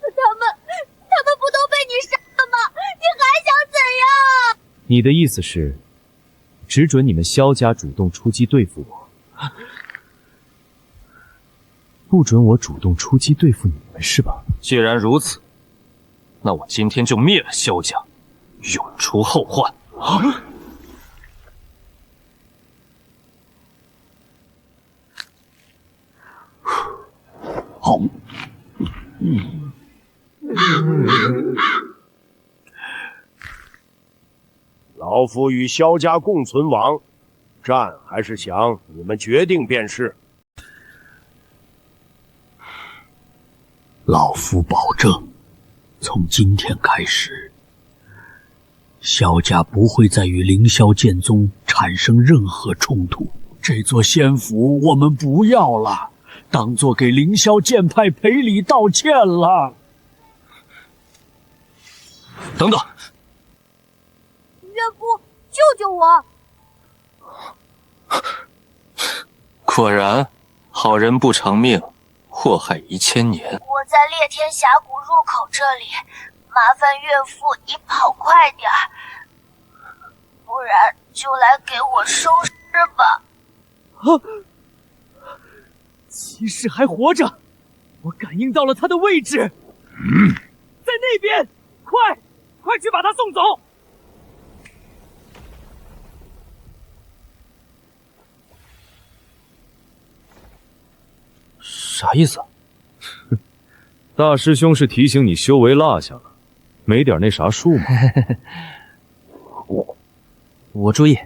他们不都被你杀了吗？你还想怎样？你的意思是，只准你们萧家主动出击对付我，不准我主动出击对付你们是吧？既然如此，那我今天就灭了萧家，永除后患。好。老夫与萧家共存亡，战还是降，你们决定便是。老夫保证，从今天开始，萧家不会再与凌霄剑宗产生任何冲突。这座仙府我们不要了，当作给凌霄剑派赔礼道歉了。等等，岳父，救救我！果然，好人不长命，祸害1000年。我在烈天峡谷入口这里，麻烦岳父你跑快点儿，不然就来给我收尸吧。七世还活着，我感应到了他的位置，在那边，快去把他送走！啥意思？大师兄是提醒你修为落下了，没点那啥数吗？我注意。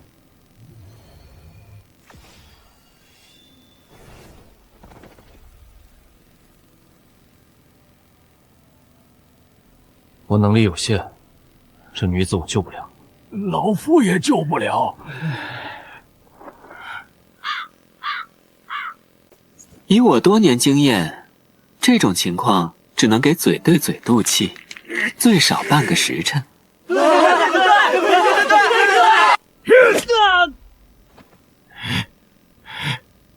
我能力有限，这女子我救不了。老夫也救不了。以我多年经验，这种情况只能给嘴对嘴斗气，最少半个时辰。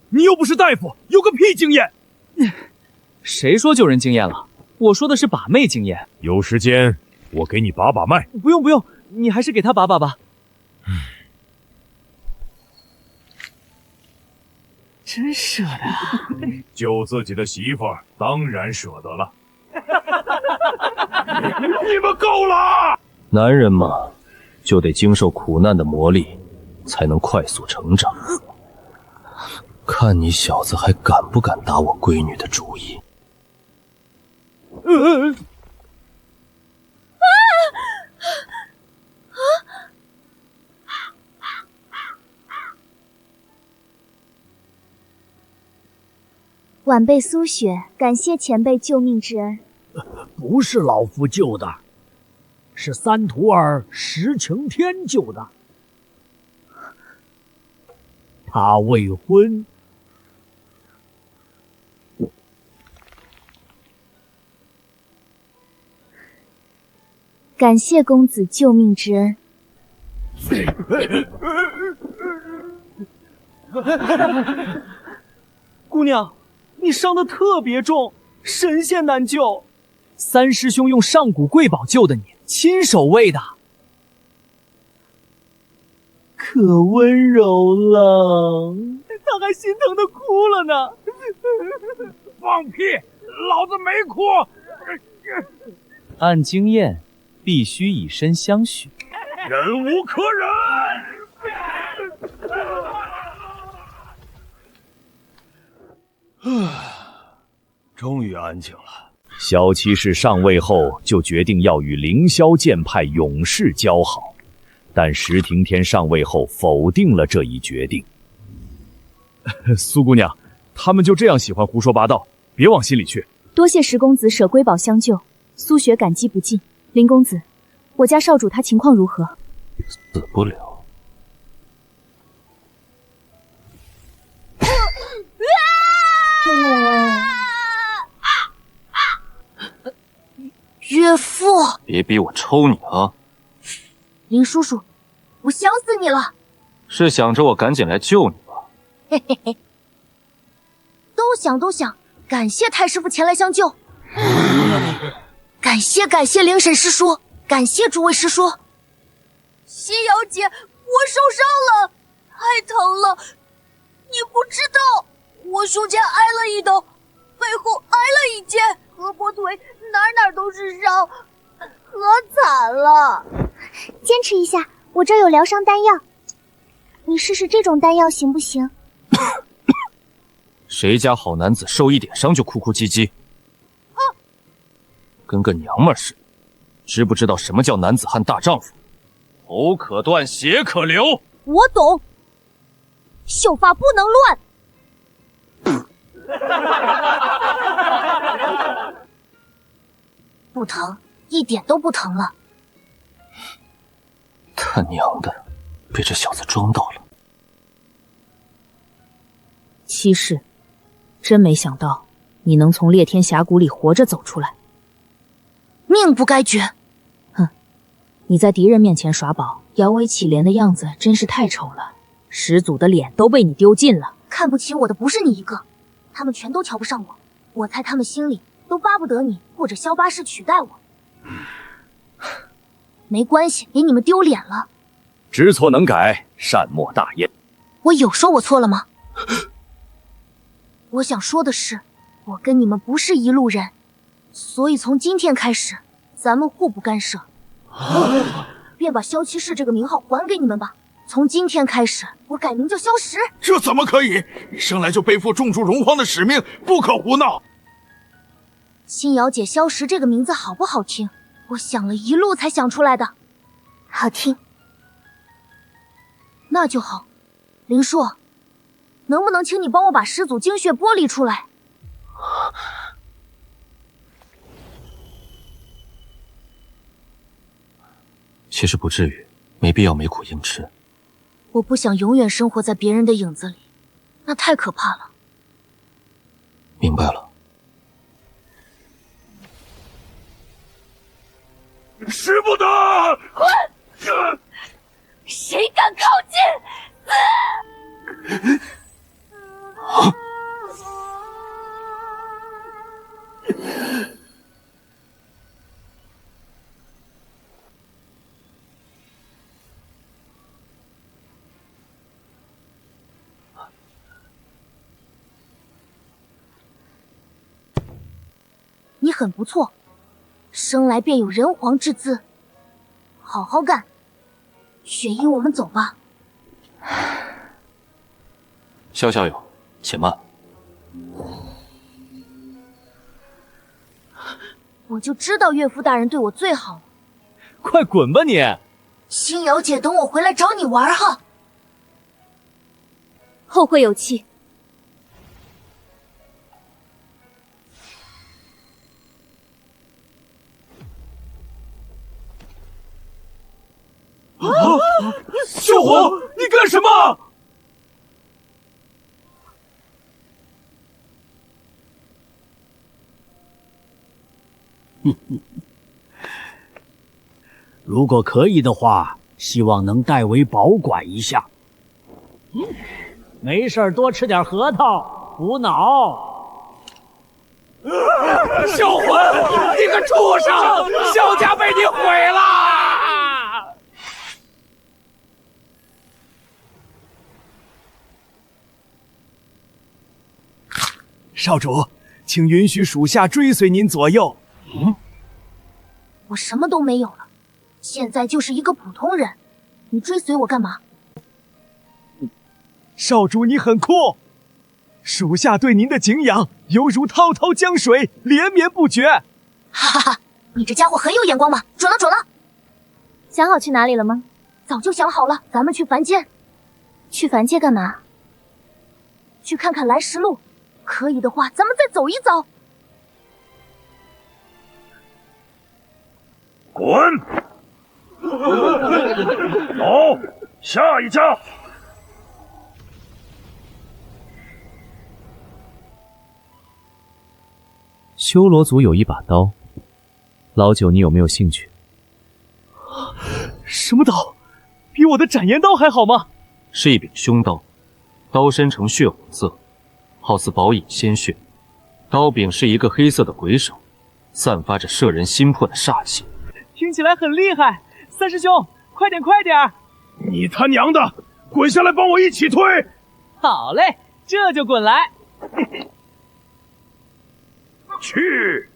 你又不是大夫，有个屁经验！谁说救人经验了？我说的是把妹经验。有时间我给你把把脉。不用，你还是给他把把吧。真舍得。救自己的媳妇儿，当然舍得了。你们够了！男人嘛，就得经受苦难的磨砺，才能快速成长。看你小子还敢不敢打我闺女的主意！晚辈苏雪，感谢前辈救命之恩。不是老夫救的，是三徒儿石晴天救的。他未婚。感谢公子救命之恩。姑娘，你伤得特别重，神仙难救。三师兄用上古瑰宝救的你，亲手喂的，可温柔了。他还心疼的哭了呢。放屁！老子没哭。按经验，必须以身相许。忍无可忍。终于安静了。萧七世上位后就决定要与凌霄剑派勇士交好，但石庭天上位后否定了这一决定。苏姑娘，他们就这样喜欢胡说八道，别往心里去。多谢石公子舍瑰宝相救，苏雪感激不尽。林公子，我家少主他情况如何？死不了。岳父，别逼我抽你啊！林叔叔，我想死你了。是想着我赶紧来救你吧？嘿嘿嘿，都想，感谢太师傅前来相救。感谢灵神师叔，感谢诸位师叔。西瑶姐，我受伤了，太疼了，你不知道，我胸前挨了一刀，背后挨了一剑，胳膊腿哪都是伤，可惨了。坚持一下，我这儿有疗伤丹药，你试试这种丹药行不行？谁家好男子受一点伤就哭哭唧唧，跟个娘们似的，知不知道什么叫男子汉大丈夫？头可断，血可流。我懂，秀发不能乱。不疼，一点都不疼了。他娘的，被这小子装到了。七世，真没想到你能从烈天峡谷里活着走出来。命不该绝。哼，你在敌人面前耍宝，摇尾乞怜的样子真是太丑了，始祖的脸都被你丢尽了。看不起我的不是你一个，他们全都瞧不上我，我猜他们心里都巴不得你或者萧八氏取代我。没关系，给你们丢脸了。知错能改，善莫大焉。我有说我错了吗？我想说的是，我跟你们不是一路人，所以从今天开始，咱们互不干涉。便把萧七世这个名号还给你们吧。从今天开始，我改名叫萧石。这怎么可以？你生来就背负重铸荣皇的使命，不可胡闹。青瑶姐，萧石这个名字好不好听？我想了一路才想出来的。好听。那就好。林叔，能不能请你帮我把始祖精血剥离出来？其实不至于，没必要没苦硬吃。我不想永远生活在别人的影子里，那太可怕了。明白了。使不得！谁敢靠近？你很不错，生来便有人皇之姿，好好干。雪姨，我们走吧。萧校友，且慢。我就知道岳父大人对我最好了。快滚吧你！新瑶姐，等我回来找你玩哈。后会有期。秀红，你干什么？如果可以的话，希望能代为保管一下。没事，多吃点核桃补脑。秀魂，你个畜生！萧家被你毁了！少主，请允许属下追随您左右。我什么都没有了，现在就是一个普通人，你追随我干嘛？少主你很酷，属下对您的敬仰犹如滔滔江水，连绵不绝。哈哈哈，你这家伙很有眼光嘛！准了准了。想好去哪里了吗？早就想好了，咱们去凡间。去凡界干嘛？去看看来时路，可以的话，咱们再走一遭。滚！走，下一家。修罗族有一把刀，老九，你有没有兴趣？什么刀？比我的斩颜刀还好吗？是一柄凶刀，刀身呈血红色，好似饱饮鲜血。刀柄是一个黑色的鬼手，散发着摄人心魄的煞气。听起来很厉害，三师兄，快点快点！你他娘的，滚下来帮我一起推！好嘞，这就滚来。去！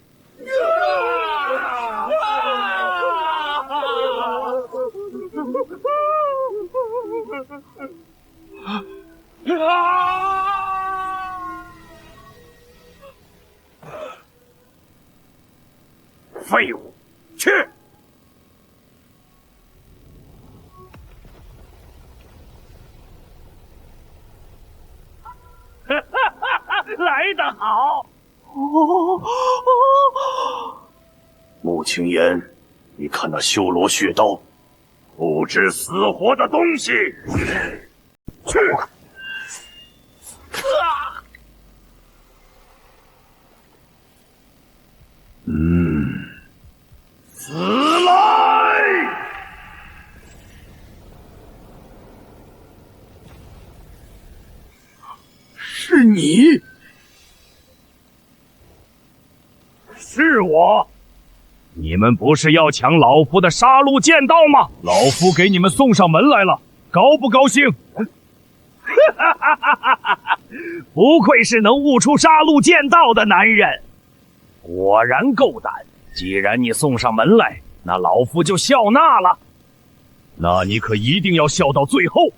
废物，去！来得好！穆青言，你看那修罗血刀，不知死活的东西！去！死来！是你？是我。你们不是要抢老夫的杀戮剑道吗？老夫给你们送上门来了，高不高兴？不愧是能悟出杀戮剑道的男人，果然够胆。既然你送上门来，那老夫就笑纳了。那你可一定要笑到最后。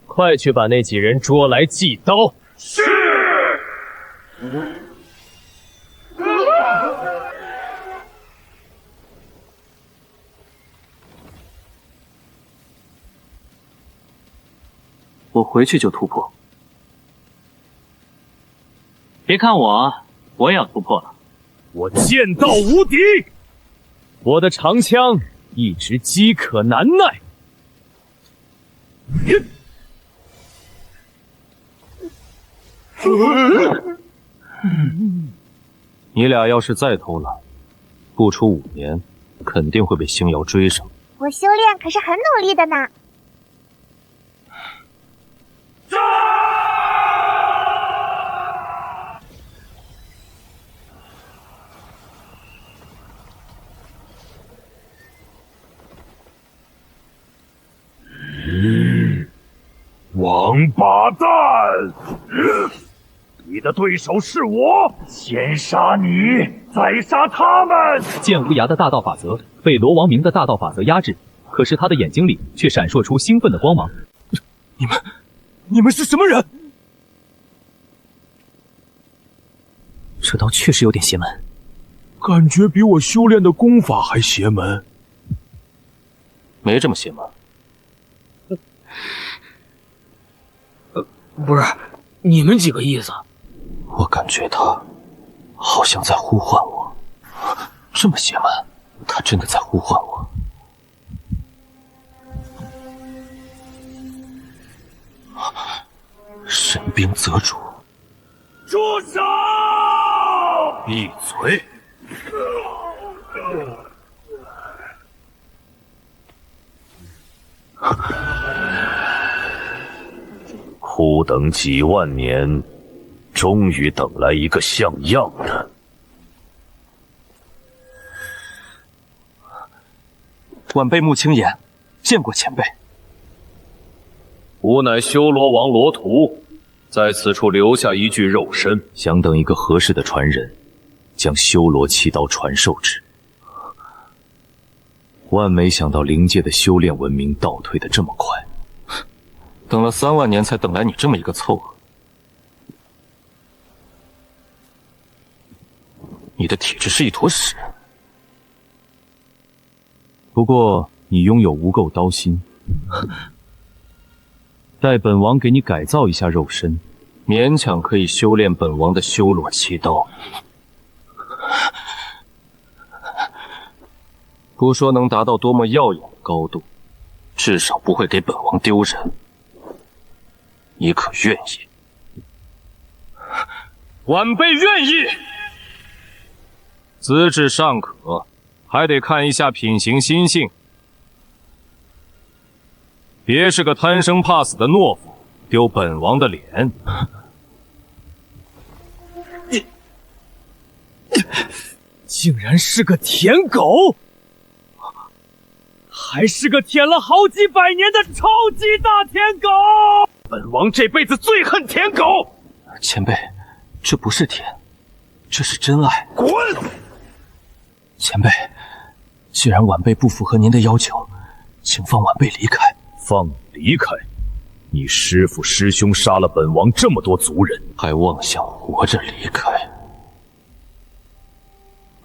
快去把那几人捉来祭刀！是。我回去就突破。别看我也要突破了。我剑道无敌，我的长枪一直饥渴难耐。你俩要是再偷懒，不出5年，肯定会被星瑶追上。我修炼可是很努力的呢。王八蛋！你的对手是我，先杀你，再杀他们。剑无涯的大道法则被罗王明的大道法则压制，可是他的眼睛里却闪烁出兴奋的光芒。你们是什么人？这刀确实有点邪门，感觉比我修炼的功法还邪门。没这么邪门。不是，你们几个意思？我感觉他好像在呼唤我。这么邪门，他真的在呼唤我。神兵泽主，住手！闭嘴！苦等几万年，终于等来一个像样的。晚辈穆青言，见过前辈。吾乃修罗王罗图，在此处留下一具肉身，想等一个合适的传人，将修罗七刀传授之。万没想到灵界的修炼文明倒退的这么快，等了3万年才等来你这么一个凑合。你的体质是一坨屎。不过你拥有无垢刀心，待本王给你改造一下肉身，勉强可以修炼本王的修罗七刀。不说能达到多么耀眼的高度，至少不会给本王丢人。你可愿意？晚辈愿意。资质尚可，还得看一下品行心性。别是个贪生怕死的懦夫，丢本王的脸。竟然是个舔狗，还是个舔了好几百年的超级大舔狗！本王这辈子最恨舔狗。前辈，这不是舔，这是真爱。滚！前辈，既然晚辈不符合您的要求，请放晚辈离开。放你离开？你师父师兄杀了本王这么多族人，还妄想活着离开？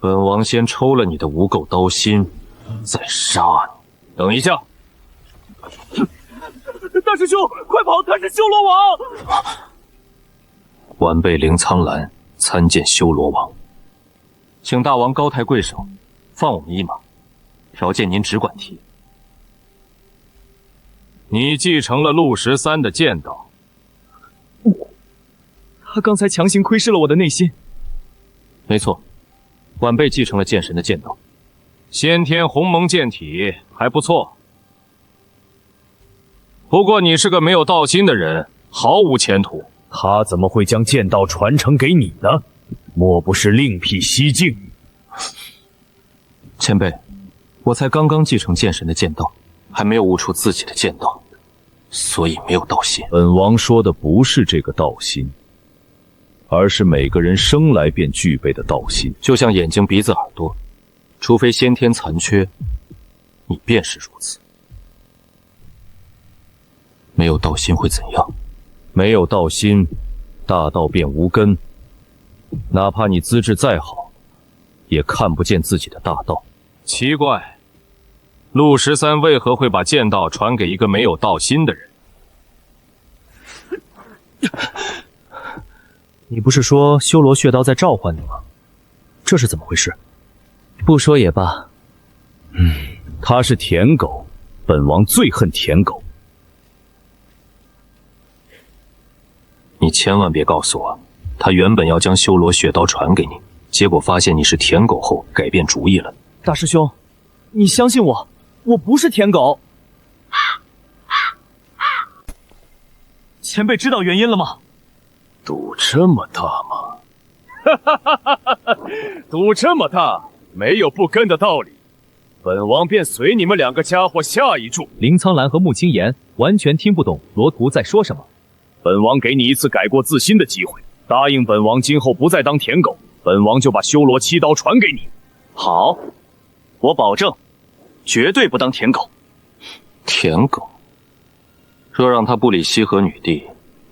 本王先抽了你的无垢刀心，再杀你。等一下！大师兄，快跑！他是修罗王！晚辈凌苍兰参见修罗王，请大王高抬贵手，放我们一马，条件您只管提。你继承了陆13的剑道。他刚才强行窥视了我的内心。没错，晚辈继承了剑神的剑道，先天鸿蒙剑体还不错。不过你是个没有道心的人，毫无前途。他怎么会将剑道传承给你呢？莫不是另辟蹊径？前辈，我才刚刚继承剑神的剑道，还没有悟出自己的剑道，所以没有道心。本王说的不是这个道心，而是每个人生来便具备的道心，就像眼睛、鼻子、耳朵，除非先天残缺，你便是如此。没有道心会怎样？没有道心，大道便无根。哪怕你资质再好，也看不见自己的大道。奇怪，陆13为何会把剑道传给一个没有道心的人？你不是说修罗血刀在召唤你吗？这是怎么回事？不说也罢。他是舔狗，本王最恨舔狗。你千万别告诉我，他原本要将修罗血刀传给你，结果发现你是舔狗后改变主意了。大师兄，你相信我，我不是舔狗。前辈知道原因了吗？赌这么大吗？赌这么大，没有不跟的道理。本王便随你们2个家伙下一注。凌苍兰和穆青言完全听不懂罗图在说什么。本王给你一次改过自新的机会，答应本王今后不再当舔狗，本王就把修罗7刀传给你。好，我保证，绝对不当舔狗。舔狗？若让他不理西河女帝，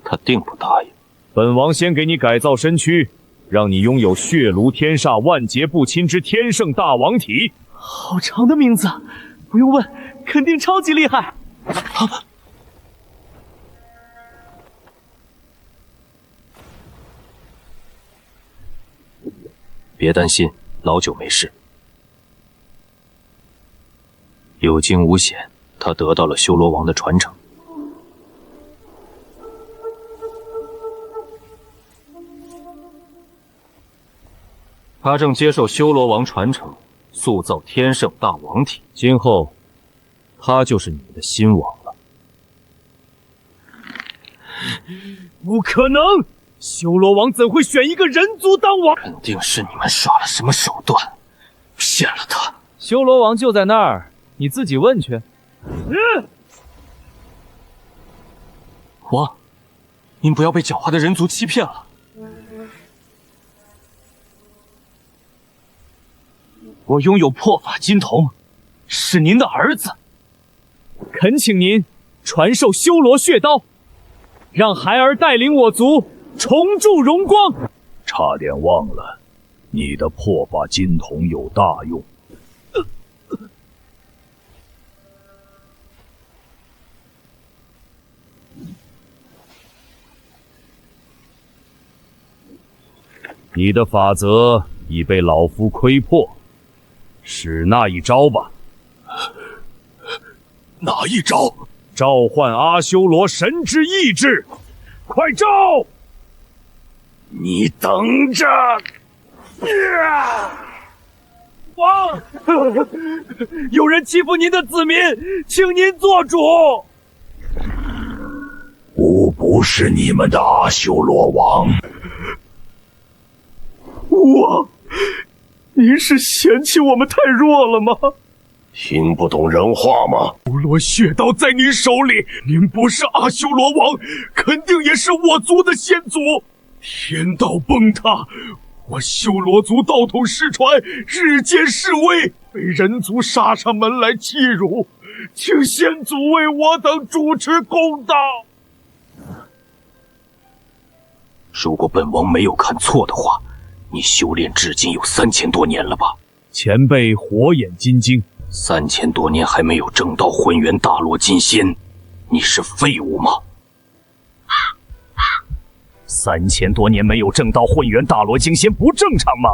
他定不答应。本王先给你改造身躯，让你拥有血炉天煞万劫不侵之天圣大王体。好长的名字，不用问，肯定超级厉害。别担心，老九没事，有惊无险。他得到了修罗王的传承。他正接受修罗王传承，塑造天圣大王体。今后，他就是你的新王了。不可能！修罗王怎会选一个人族当王？肯定是你们耍了什么手段，骗了他。修罗王就在那儿，你自己问去。王，您不要被狡猾的人族欺骗了。我拥有破法金瞳，是您的儿子。恳请您传授修罗血刀，让孩儿带领我族重铸荣光。差点忘了，你的破法金瞳有大用。你的法则已被老夫窥破，使那一招吧。哪一招？召唤阿修罗神之意志，快召！你等着！王，有人欺负您的子民，请您做主。我不是你们的阿修罗王。王，您是嫌弃我们太弱了吗？听不懂人话吗？修罗血刀在您手里，您不是阿修罗王，肯定也是我族的先祖。天道崩塌，我修罗族道统失传，日渐式微，被人族杀上门来欺辱，请先祖为我等主持公道。如果本王没有看错的话，你修炼至今有3000多年了吧？前辈火眼金睛，3000多年还没有证到混元大罗金仙，你是废物吗？3000多年没有证到混元大罗金仙不正常吗？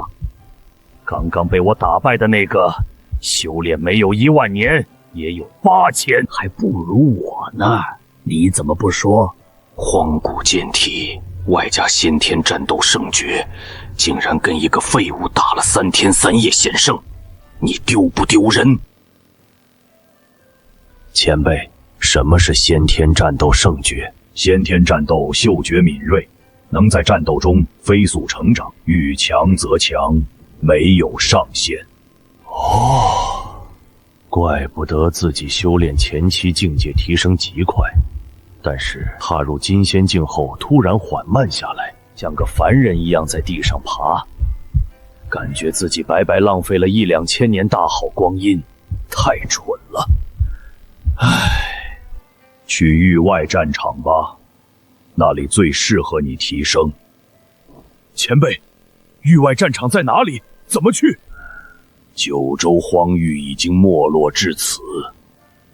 刚刚被我打败的那个，修炼没有1万年，也有8000，还不如我呢。你怎么不说？荒古剑体，外加先天战斗圣诀，竟然跟一个废物打了3天3夜险胜，你丢不丢人？前辈，什么是先天战斗圣诀？先天战斗嗅觉敏锐，能在战斗中飞速成长，遇强则强，没有上限。哦，怪不得自己修炼前期境界提升极快，但是踏入金仙境后突然缓慢下来，像个凡人一样在地上爬，感觉自己白白浪费了1、2千年大好光阴，太蠢了。唉，去域外战场吧，那里最适合你提升。前辈，域外战场在哪里？怎么去？九州荒域已经没落至此，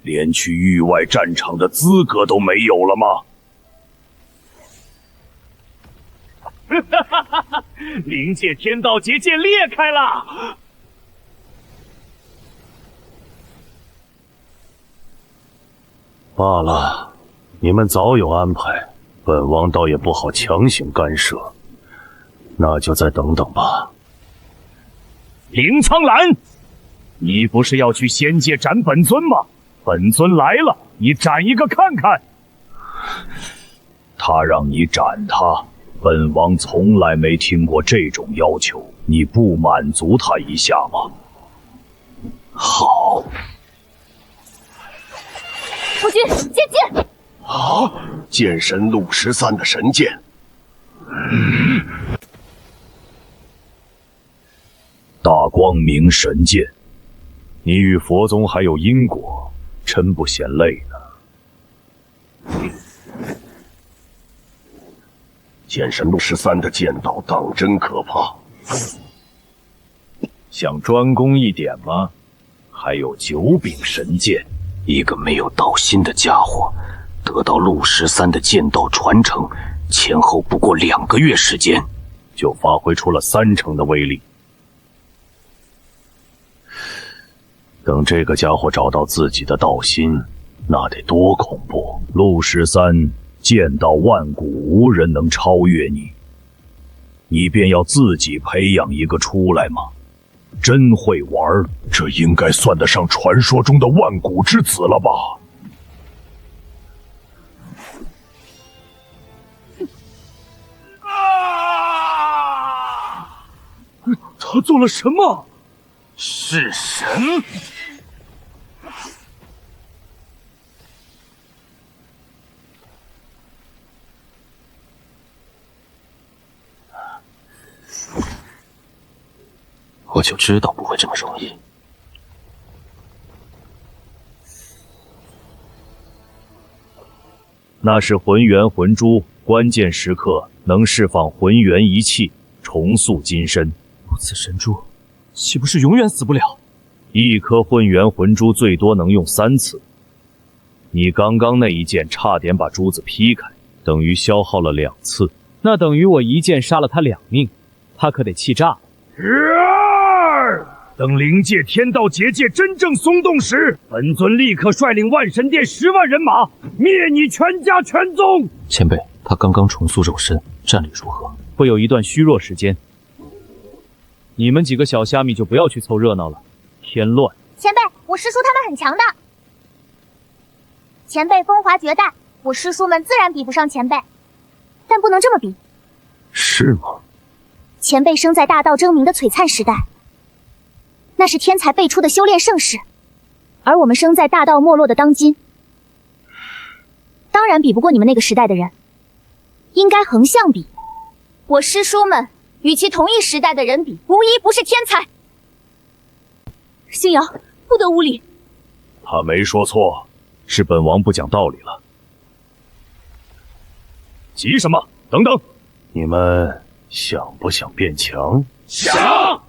连去域外战场的资格都没有了吗？灵界天道结界裂开了！罢了，你们早有安排，本王倒也不好强行干涉，那就再等等吧。凌苍兰，你不是要去仙界斩本尊吗？本尊来了，你斩一个看看。他让你斩他，本王从来没听过这种要求，你不满足他一下吗？好。夫君，剑剑！啊！剑神陆13的神剑。大光明神剑，你与佛宗还有因果，真不嫌累呢。剑神路13的剑道当真可怕。想专攻一点吗？还有9柄神剑。一个没有道心的家伙，得到陆13的剑道传承，前后不过2个月时间，就发挥出了30%的威力。等这个家伙找到自己的道心，那得多恐怖！陆13剑道万古，无人能超越你，你便要自己培养一个出来吗？真会玩，这应该算得上传说中的万古之子了吧？他做了什么？是神！我就知道不会这么容易。那是浑元魂珠，关键时刻能释放浑元一气，重塑金身。如此神珠，岂不是永远死不了？一颗浑元魂珠最多能用3次。你刚刚那一剑差点把珠子劈开，等于消耗了2次。那等于我一剑杀了他2命，他可得气炸了。等灵界天道结界真正松动时，本尊立刻率领万神殿10万人马，灭你全家全宗！前辈，他刚刚重塑肉身，战力如何？会有一段虚弱时间。你们几个小虾米就不要去凑热闹了，添乱。前辈，我师叔他们很强的。前辈风华绝代，我师叔们自然比不上前辈，但不能这么比。是吗？前辈生在大道争鸣的璀璨时代，那是天才辈出的修炼盛世，而我们生在大道没落的当今，当然比不过你们那个时代的人，应该横向比。我师叔们与其同一时代的人比，无疑不是天才。星瑶，不得无礼。他没说错，是本王不讲道理了。急什么？等等，你们想不想变强？想！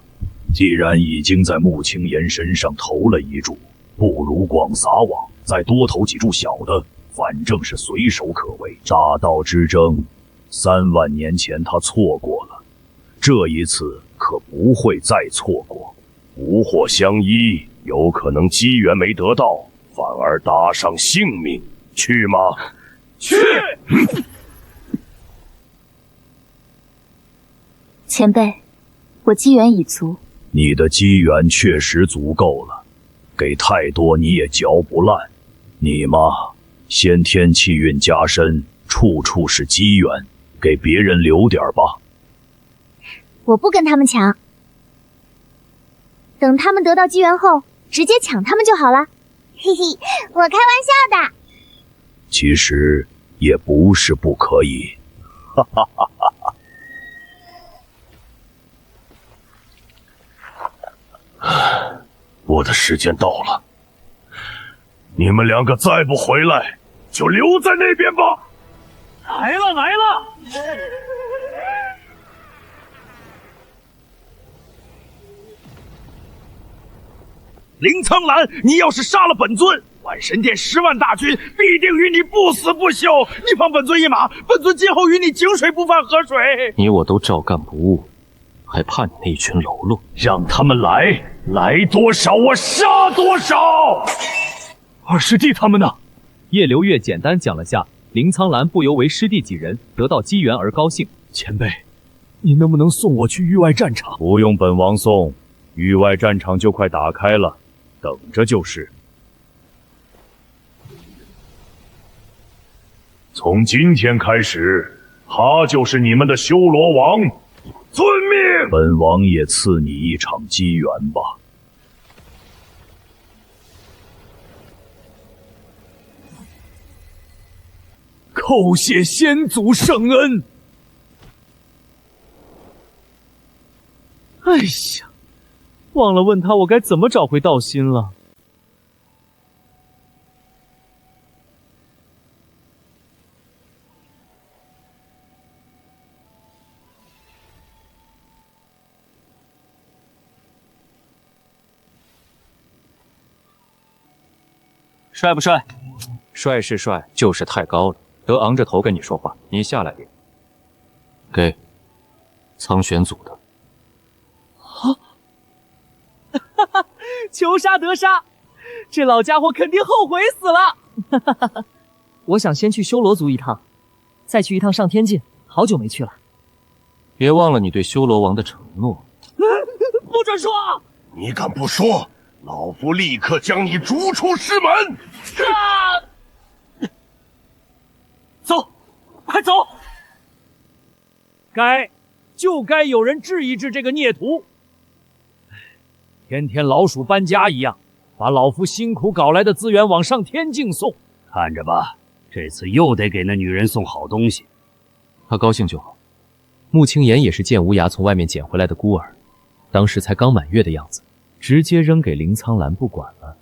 既然已经在穆青言身上投了一注，不如广撒网，再多投几注小的，反正是随手可为。大道之争，3万年前他错过了，这一次可不会再错过。无祸相依，有可能机缘没得到，反而搭上性命，去吗？去！前辈，我机缘已足。你的机缘确实足够了，给太多你也嚼不烂。你嘛，先天气运加深，处处是机缘，给别人留点吧。我不跟他们抢，等他们得到机缘后，直接抢他们就好了。嘿嘿，我开玩笑的。其实也不是不可以。哈哈哈哈哈。我的时间到了，你们2个再不回来，就留在那边吧。来了来了！林苍兰，你要是杀了本尊，万神殿10万大军必定与你不死不休。你放本尊一马，本尊今后与你井水不犯河水。你我都照干不误，还怕你那一群喽啰？让他们来，来多少我杀多少。二师弟他们呢？叶流月简单讲了下，林苍兰不由为师弟几人得到机缘而高兴。前辈，你能不能送我去域外战场？不用本王送，域外战场就快打开了，等着就是。从今天开始，他就是你们的修罗王。遵命！本王也赐你一场机缘吧。叩谢先祖圣恩。哎呀，忘了问他我该怎么找回道心了。帅不帅？帅是帅，就是太高了，得昂着头跟你说话。你下来点。给，苍玄祖的。哈哈，求杀得杀，这老家伙肯定后悔死了。我想先去修罗族一趟，再去一趟上天境，好久没去了。别忘了你对修罗王的承诺。不准说！你敢不说，老夫立刻将你逐出师门！走，快走！就该有人治一治这个孽徒。天天老鼠搬家一样，把老夫辛苦搞来的资源往上天境送。看着吧，这次又得给那女人送好东西。他高兴就好。穆青言也是见无涯从外面捡回来的孤儿，当时才刚满月的样子，直接扔给林苍兰不管了。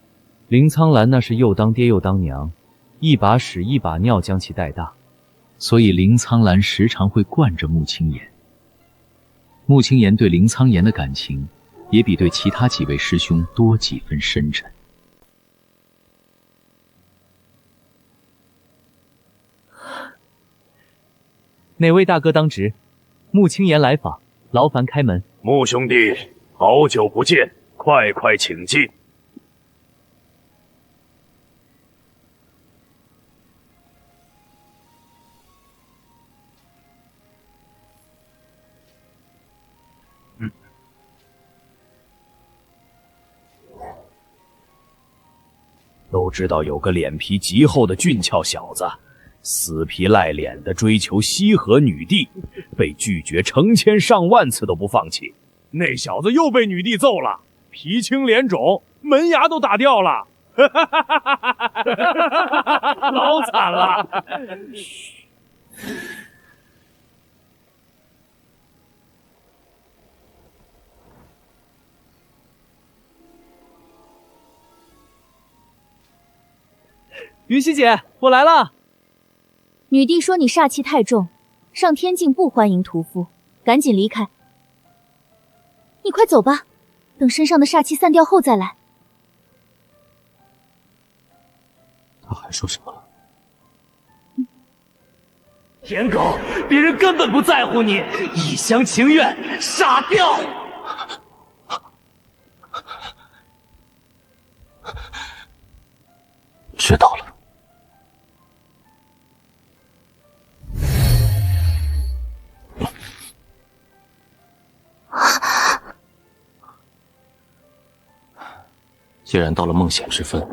林苍兰那是又当爹又当娘，一把屎一把尿将其带大，所以林苍兰时常会惯着穆青言。穆青言对林苍言的感情也比对其他几位师兄多几分深沉。哪位大哥当值？穆青言来访，劳烦开门。穆兄弟，好久不见，快快请进。都知道有个脸皮极厚的俊俏小子，死皮赖脸的追求西河女帝，被拒绝成千上万次都不放弃。那小子又被女帝揍了，皮青脸肿，门牙都打掉了，老惨了。云溪姐，我来了。女帝说你煞气太重，上天境不欢迎屠夫，赶紧离开。你快走吧，等身上的煞气散掉后再来。他还说什么了？舔狗，别人根本不在乎你，一厢情愿，傻掉。知道了。既然到了梦险之分，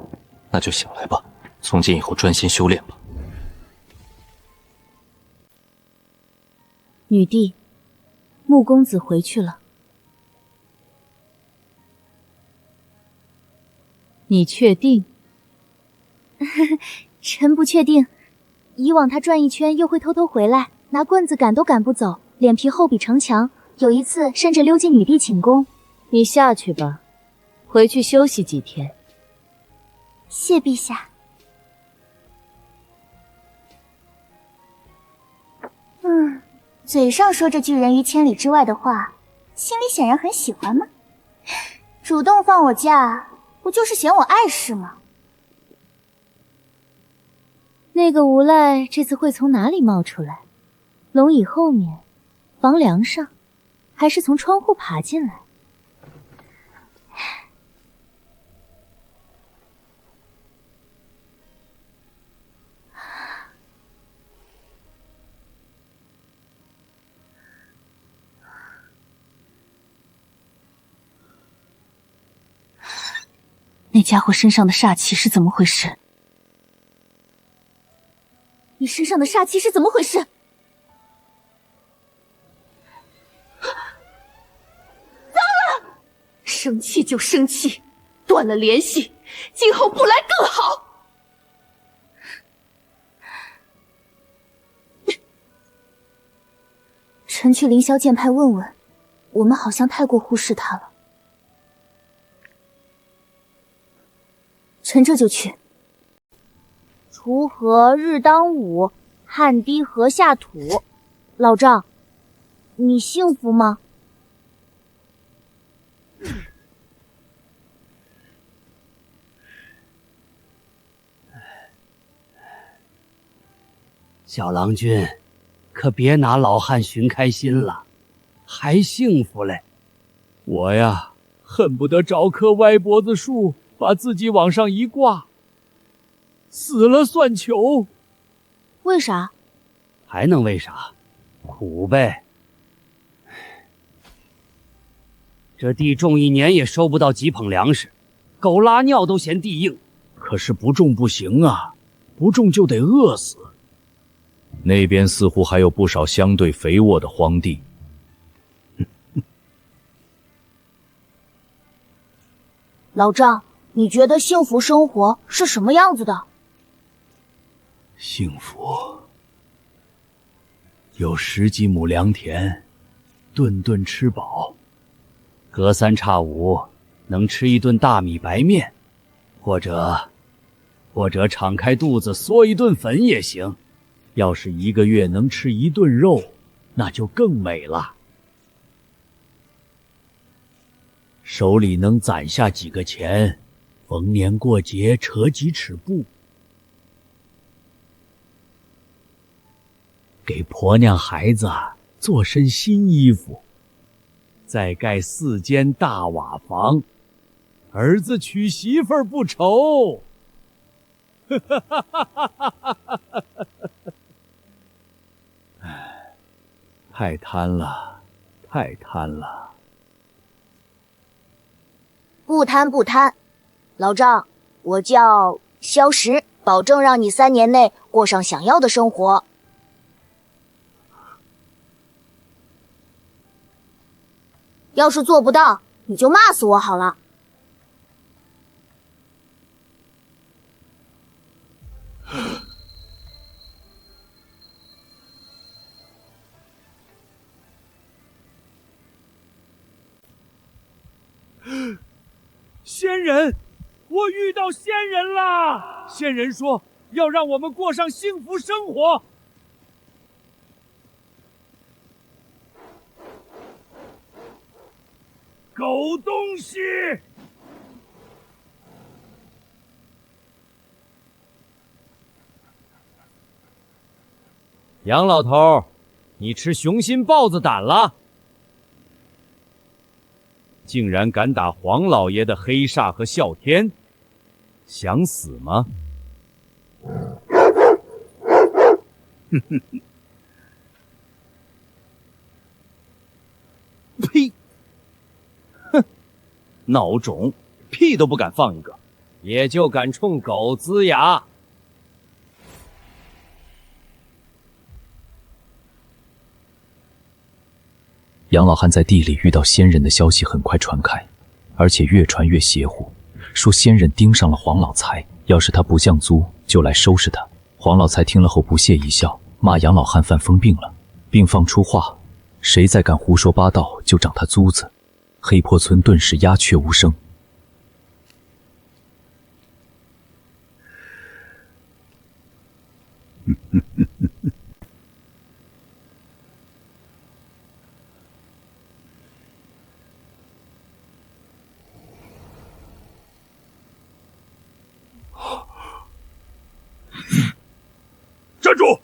那就醒来吧，从今以后专心修炼吧。女帝，穆公子回去了。你确定？臣不确定。以往他转一圈又会偷偷回来，拿棍子赶都赶不走，脸皮厚比城墙。有一次甚至溜进女帝寝宫。你下去吧，回去休息几天。谢陛下。嘴上说着拒人于千里之外的话，心里显然很喜欢嘛。主动放我假，不就是嫌我碍事吗？那个无赖这次会从哪里冒出来？龙椅后面，房梁上，还是从窗户爬进来？那家伙身上的煞气是怎么回事？你身上的煞气是怎么回事？糟了！生气就生气，断了联系，今后不来更好。臣去凌霄剑派问问，我们好像太过忽视他了。臣这就去。锄禾日当午，汗滴禾下土。老赵，你幸福吗？小郎君，可别拿老汉寻开心了，还幸福嘞。我呀，恨不得找棵歪脖子树，把自己往上一挂，死了算球。为啥？还能为啥？苦呗。这地种一年也收不到几捧粮食，狗拉尿都嫌地硬。可是不种不行啊，不种就得饿死。那边似乎还有不少相对肥沃的荒地。老丈，你觉得幸福生活是什么样子的？幸福，有10几亩良田，顿顿吃饱，隔三差五能吃一顿大米白面，或者敞开肚子嗦一顿粉也行。要是1个月能吃1顿肉，那就更美了。手里能攒下几个钱，逢年过节扯几尺布，给婆娘孩子做身新衣服，再盖4间大瓦房，儿子娶媳妇儿不愁。太贪了，太贪了。不贪不贪，老丈，我叫萧石，保证让你3年内过上想要的生活。要是做不到，你就骂死我好了。仙人，我遇到仙人啦！仙人说要让我们过上幸福生活。狗东西！杨老头，你吃雄心豹子胆了？竟然敢打黄老爷的黑煞和啸天，想死吗？呸！哼，孬种，屁都不敢放一个，也就敢冲狗龇牙。杨老汉在地里遇到仙人的消息很快传开，而且越传越邪乎，说仙人盯上了黄老财，要是他不降租，就来收拾他。黄老财听了后不屑一笑，骂杨老汉犯疯病了，并放出话：谁再敢胡说八道，就涨他租子。黑坡村顿时鸦雀无声。站住！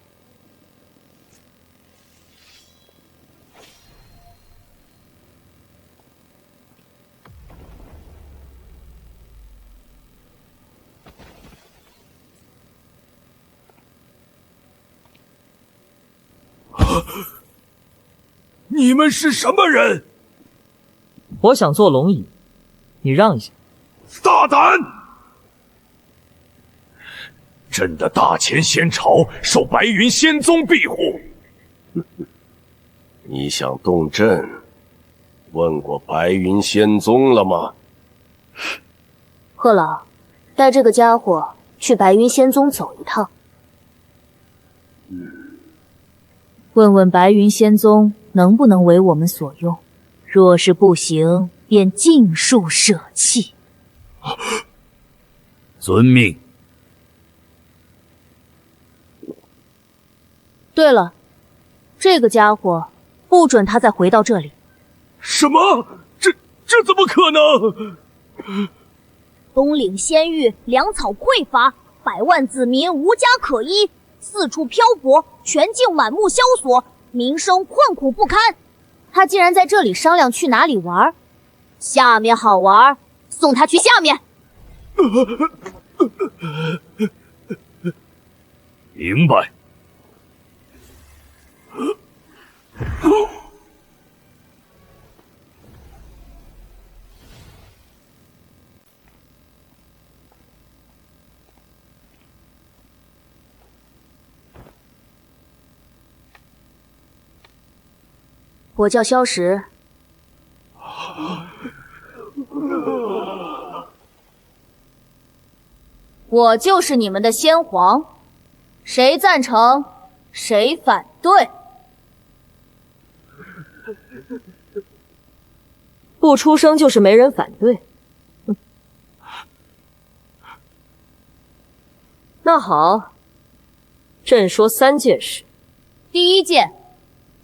你们是什么人？我想坐龙椅，你让一下。大胆！朕的大前仙朝受白云仙宗庇护。你想动朕？问过白云仙宗了吗？贺老，带这个家伙去白云仙宗走一趟。问问白云仙宗能不能为我们所用，若是不行，便尽数舍弃。遵命。对了，这个家伙不准他再回到这里。什么？这怎么可能？东岭仙域粮草匮乏，100万子民无家可依，四处漂泊，全境满目萧索，民生困苦不堪。他竟然在这里商量去哪里玩，下面好玩，送他去下面。明白。我叫萧石。我就是你们的先皇，谁赞成，谁反对？不出声就是没人反对。那好，朕说3件事。第1件，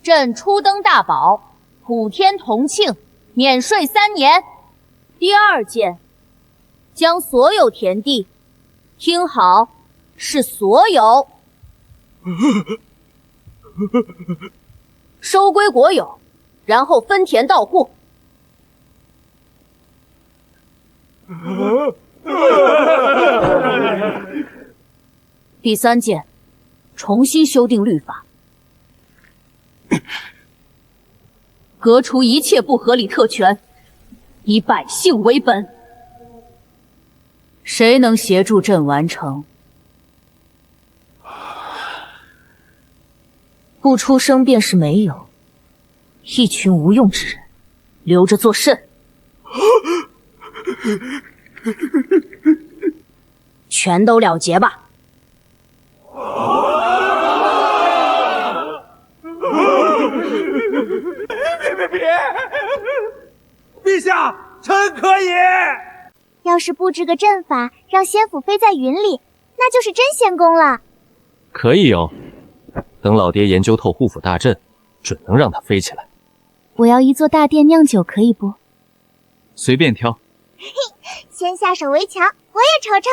朕初登大宝，普天同庆，免税3年。第2件，将所有田地，听好，是所有，收归国有，然后分田到户。第3件，重新修订律法，革除一切不合理特权，以百姓为本。谁能协助朕完成？不出声便是没有，一群无用之人，留着作甚？全都了结吧。别！陛下，臣可以。要是布置个阵法，让仙府飞在云里，那就是真仙功了。可以哦，等老爹研究透护府大阵，准能让它飞起来。我要一座大殿酿酒，可以不？随便挑。先下手为强，我也瞅瞅。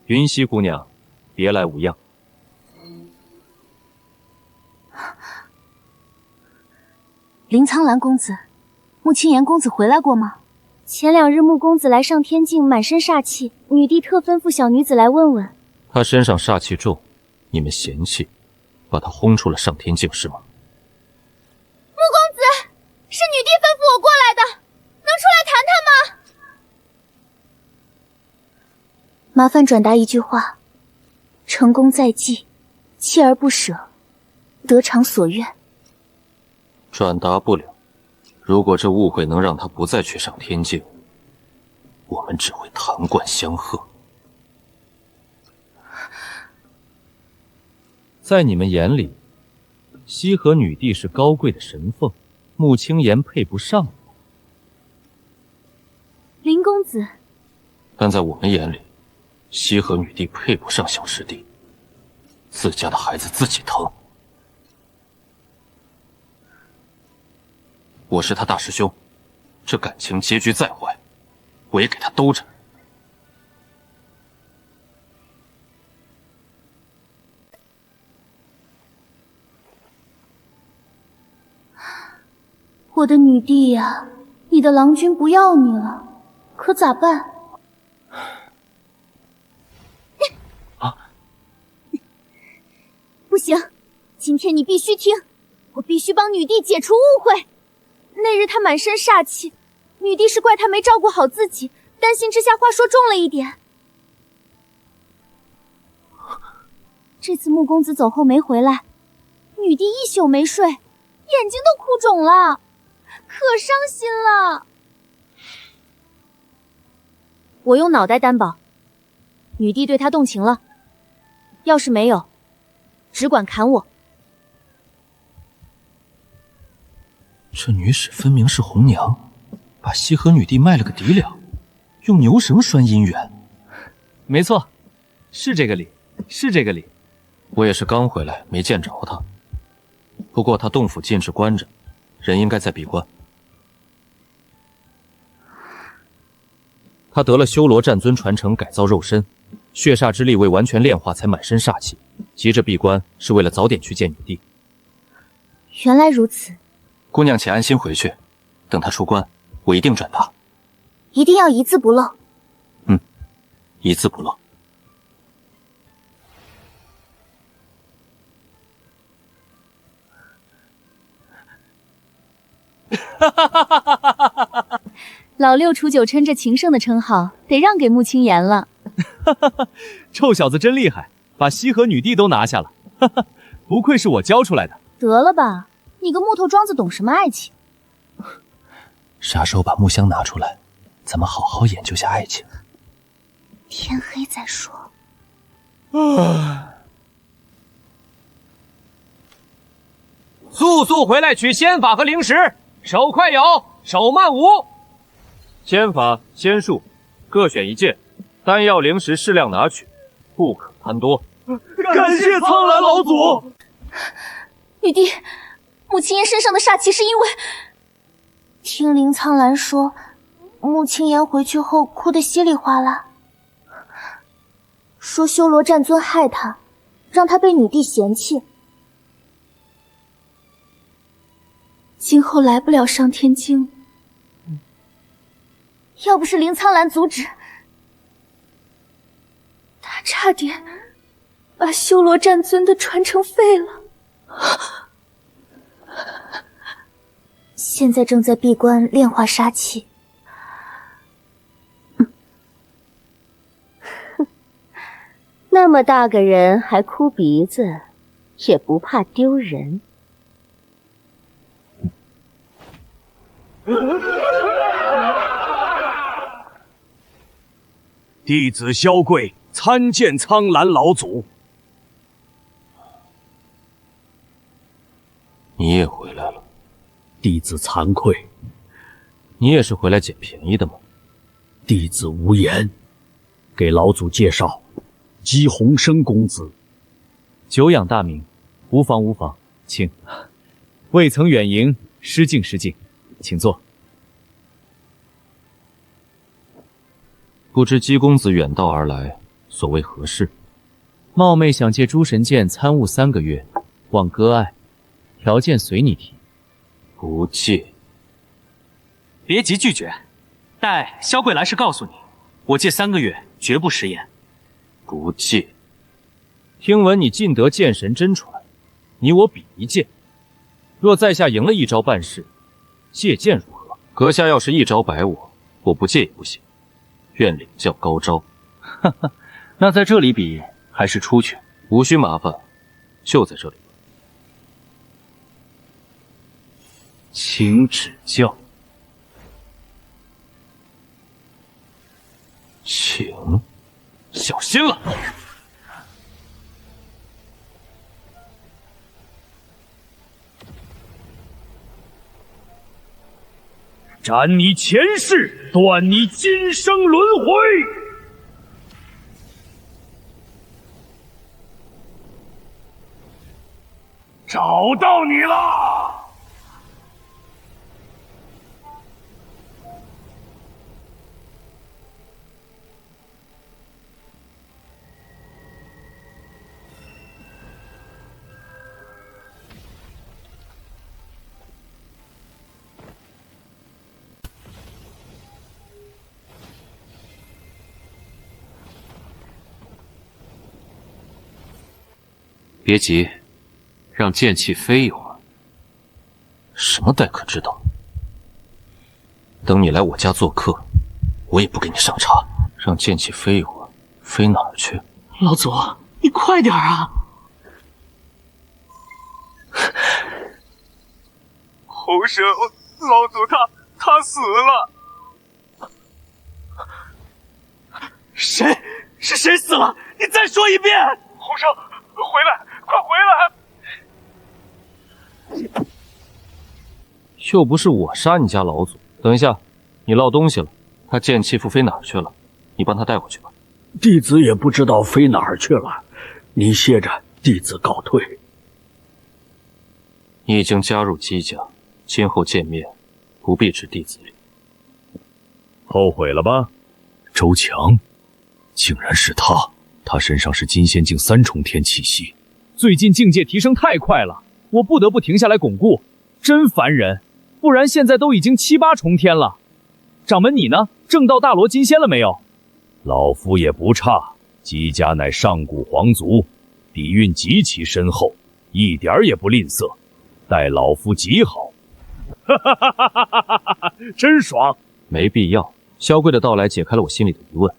云溪姑娘，别来无恙。林苍兰公子，穆青言公子回来过吗？前2日穆公子来上天境，满身煞气，女帝特吩咐小女子来问问。他身上煞气重，你们嫌弃，把他轰出了上天境是吗？穆公子，是女帝吩咐我过来的，能出来谈谈吗？麻烦转达一句话：成功在即，锲而不舍，得偿所愿。转达不了。如果这误会能让他不再去上天境，我们只会弹冠相贺。在你们眼里，羲和女帝是高贵的神凤，穆青言配不上我。林公子，但在我们眼里，羲和女帝配不上小师弟，自家的孩子自己疼。我是他大师兄，这感情结局再坏，我也给他兜着。我的女帝呀，你的郎君不要你了，可咋办？不行，今天你必须听，我必须帮女帝解除误会。那日她满身煞气，女帝是怪她没照顾好自己，担心之下话说重了一点。这次穆公子走后没回来，女帝一宿没睡，眼睛都哭肿了，可伤心了。我用脑袋担保，女帝对她动情了，要是没有，只管砍我。这女使分明是红娘，把羲和女帝卖了个底了，用牛绳拴姻缘。没错，是这个理，是这个理。我也是刚回来，没见着她。不过她洞府禁制关着，人应该在闭关。他得了修罗战尊传承改造肉身，血煞之力未完全炼化，才满身煞气。急着闭关是为了早点去见女帝。原来如此，姑娘且安心回去，等他出关，我一定转达，一定要一字不漏。一字不漏。老六楚九琛这情圣的称号得让给穆青言了。臭小子真厉害，把西河女帝都拿下了。不愧是我教出来的。得了吧，你个木头桩子懂什么爱情？啥时候把木箱拿出来，咱们好好研究下爱情。天黑再说。速速回来取仙法和灵石，手快有，手慢无。仙法、仙术各选一件，丹药、灵石适量拿取，不可贪多。感谢苍兰老祖。女帝，穆青言身上的煞气是因为……听林苍兰说，穆青言回去后哭得稀里哗啦，说修罗战尊害他，让他被女帝嫌弃，今后来不了上天境。要不是林苍兰阻止，他差点把修罗战尊的传承废了。现在正在闭关炼化杀气。那么大个人还哭鼻子，也不怕丢人。弟子萧贵参见苍兰老祖。你也回来了。弟子惭愧。你也是回来捡便宜的吗？弟子无言。给老祖介绍，姬鸿生公子。久仰大名，无妨无妨，请。未曾远迎，失敬失敬，请坐。不知姬公子远道而来，所谓何事？冒昧想借诸神剑参悟3个月，望割爱，条件随你提。不借。别急拒绝，待萧贵来时告诉你，我借3个月，绝不食言。不借。听闻你尽得剑神真传，你我比一剑。若在下赢了一招办事，借剑如何？阁下要是一招摆我，我不借也不行。愿领教高招。哈哈，那在这里比还是出去？无需麻烦，就在这里。请指教。请，小心了。斩你前世，断你今生轮回。找到你了！别急，让剑气飞一会儿。什么待客之道？等你来我家做客，我也不给你上茶。让剑气飞一会儿，飞哪儿去？老祖，你快点啊！侯生，老祖他死了。谁？是谁死了？你再说一遍！侯生，回来，快回来！又不是我杀你家老祖。等一下，你落东西了，他剑气复飞哪儿去了？你帮他带回去吧。弟子也不知道飞哪儿去了，你歇着，弟子告退。你已经加入姬家，今后见面不必置弟子礼。后悔了吧？周强，竟然是他！他身上是金仙境3重天气息。最近境界提升太快了，我不得不停下来巩固，真烦人。不然现在都已经7、8重天了。掌门你呢？正道大罗金仙了没有？老夫也不差，姬家乃上古皇族，底蕴极其深厚，一点也不吝啬，待老夫极好。哈哈哈哈哈哈！真爽。没必要。萧贵的到来解开了我心里的疑问。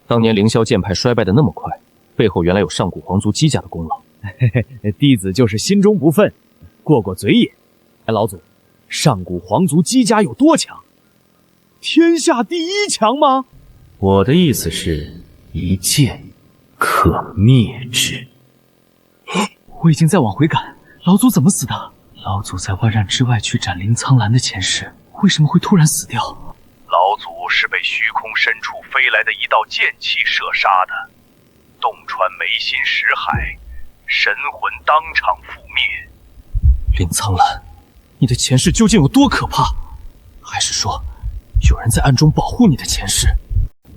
当年凌霄剑派衰败的那么快，背后原来有上古皇族姬家的功劳。弟子就是心中不忿，过过嘴瘾。老祖，上古皇族姬家有多强？天下第1强吗？我的意思是，一剑可灭之。我已经在往回赶，老祖怎么死的？老祖在万仞之外去斩林苍兰的前世，为什么会突然死掉？老祖是被虚空深处飞来的一道剑气射杀的，洞穿眉心识海，神魂当场覆灭。林苍兰，你的前世究竟有多可怕？还是说，有人在暗中保护你的前世？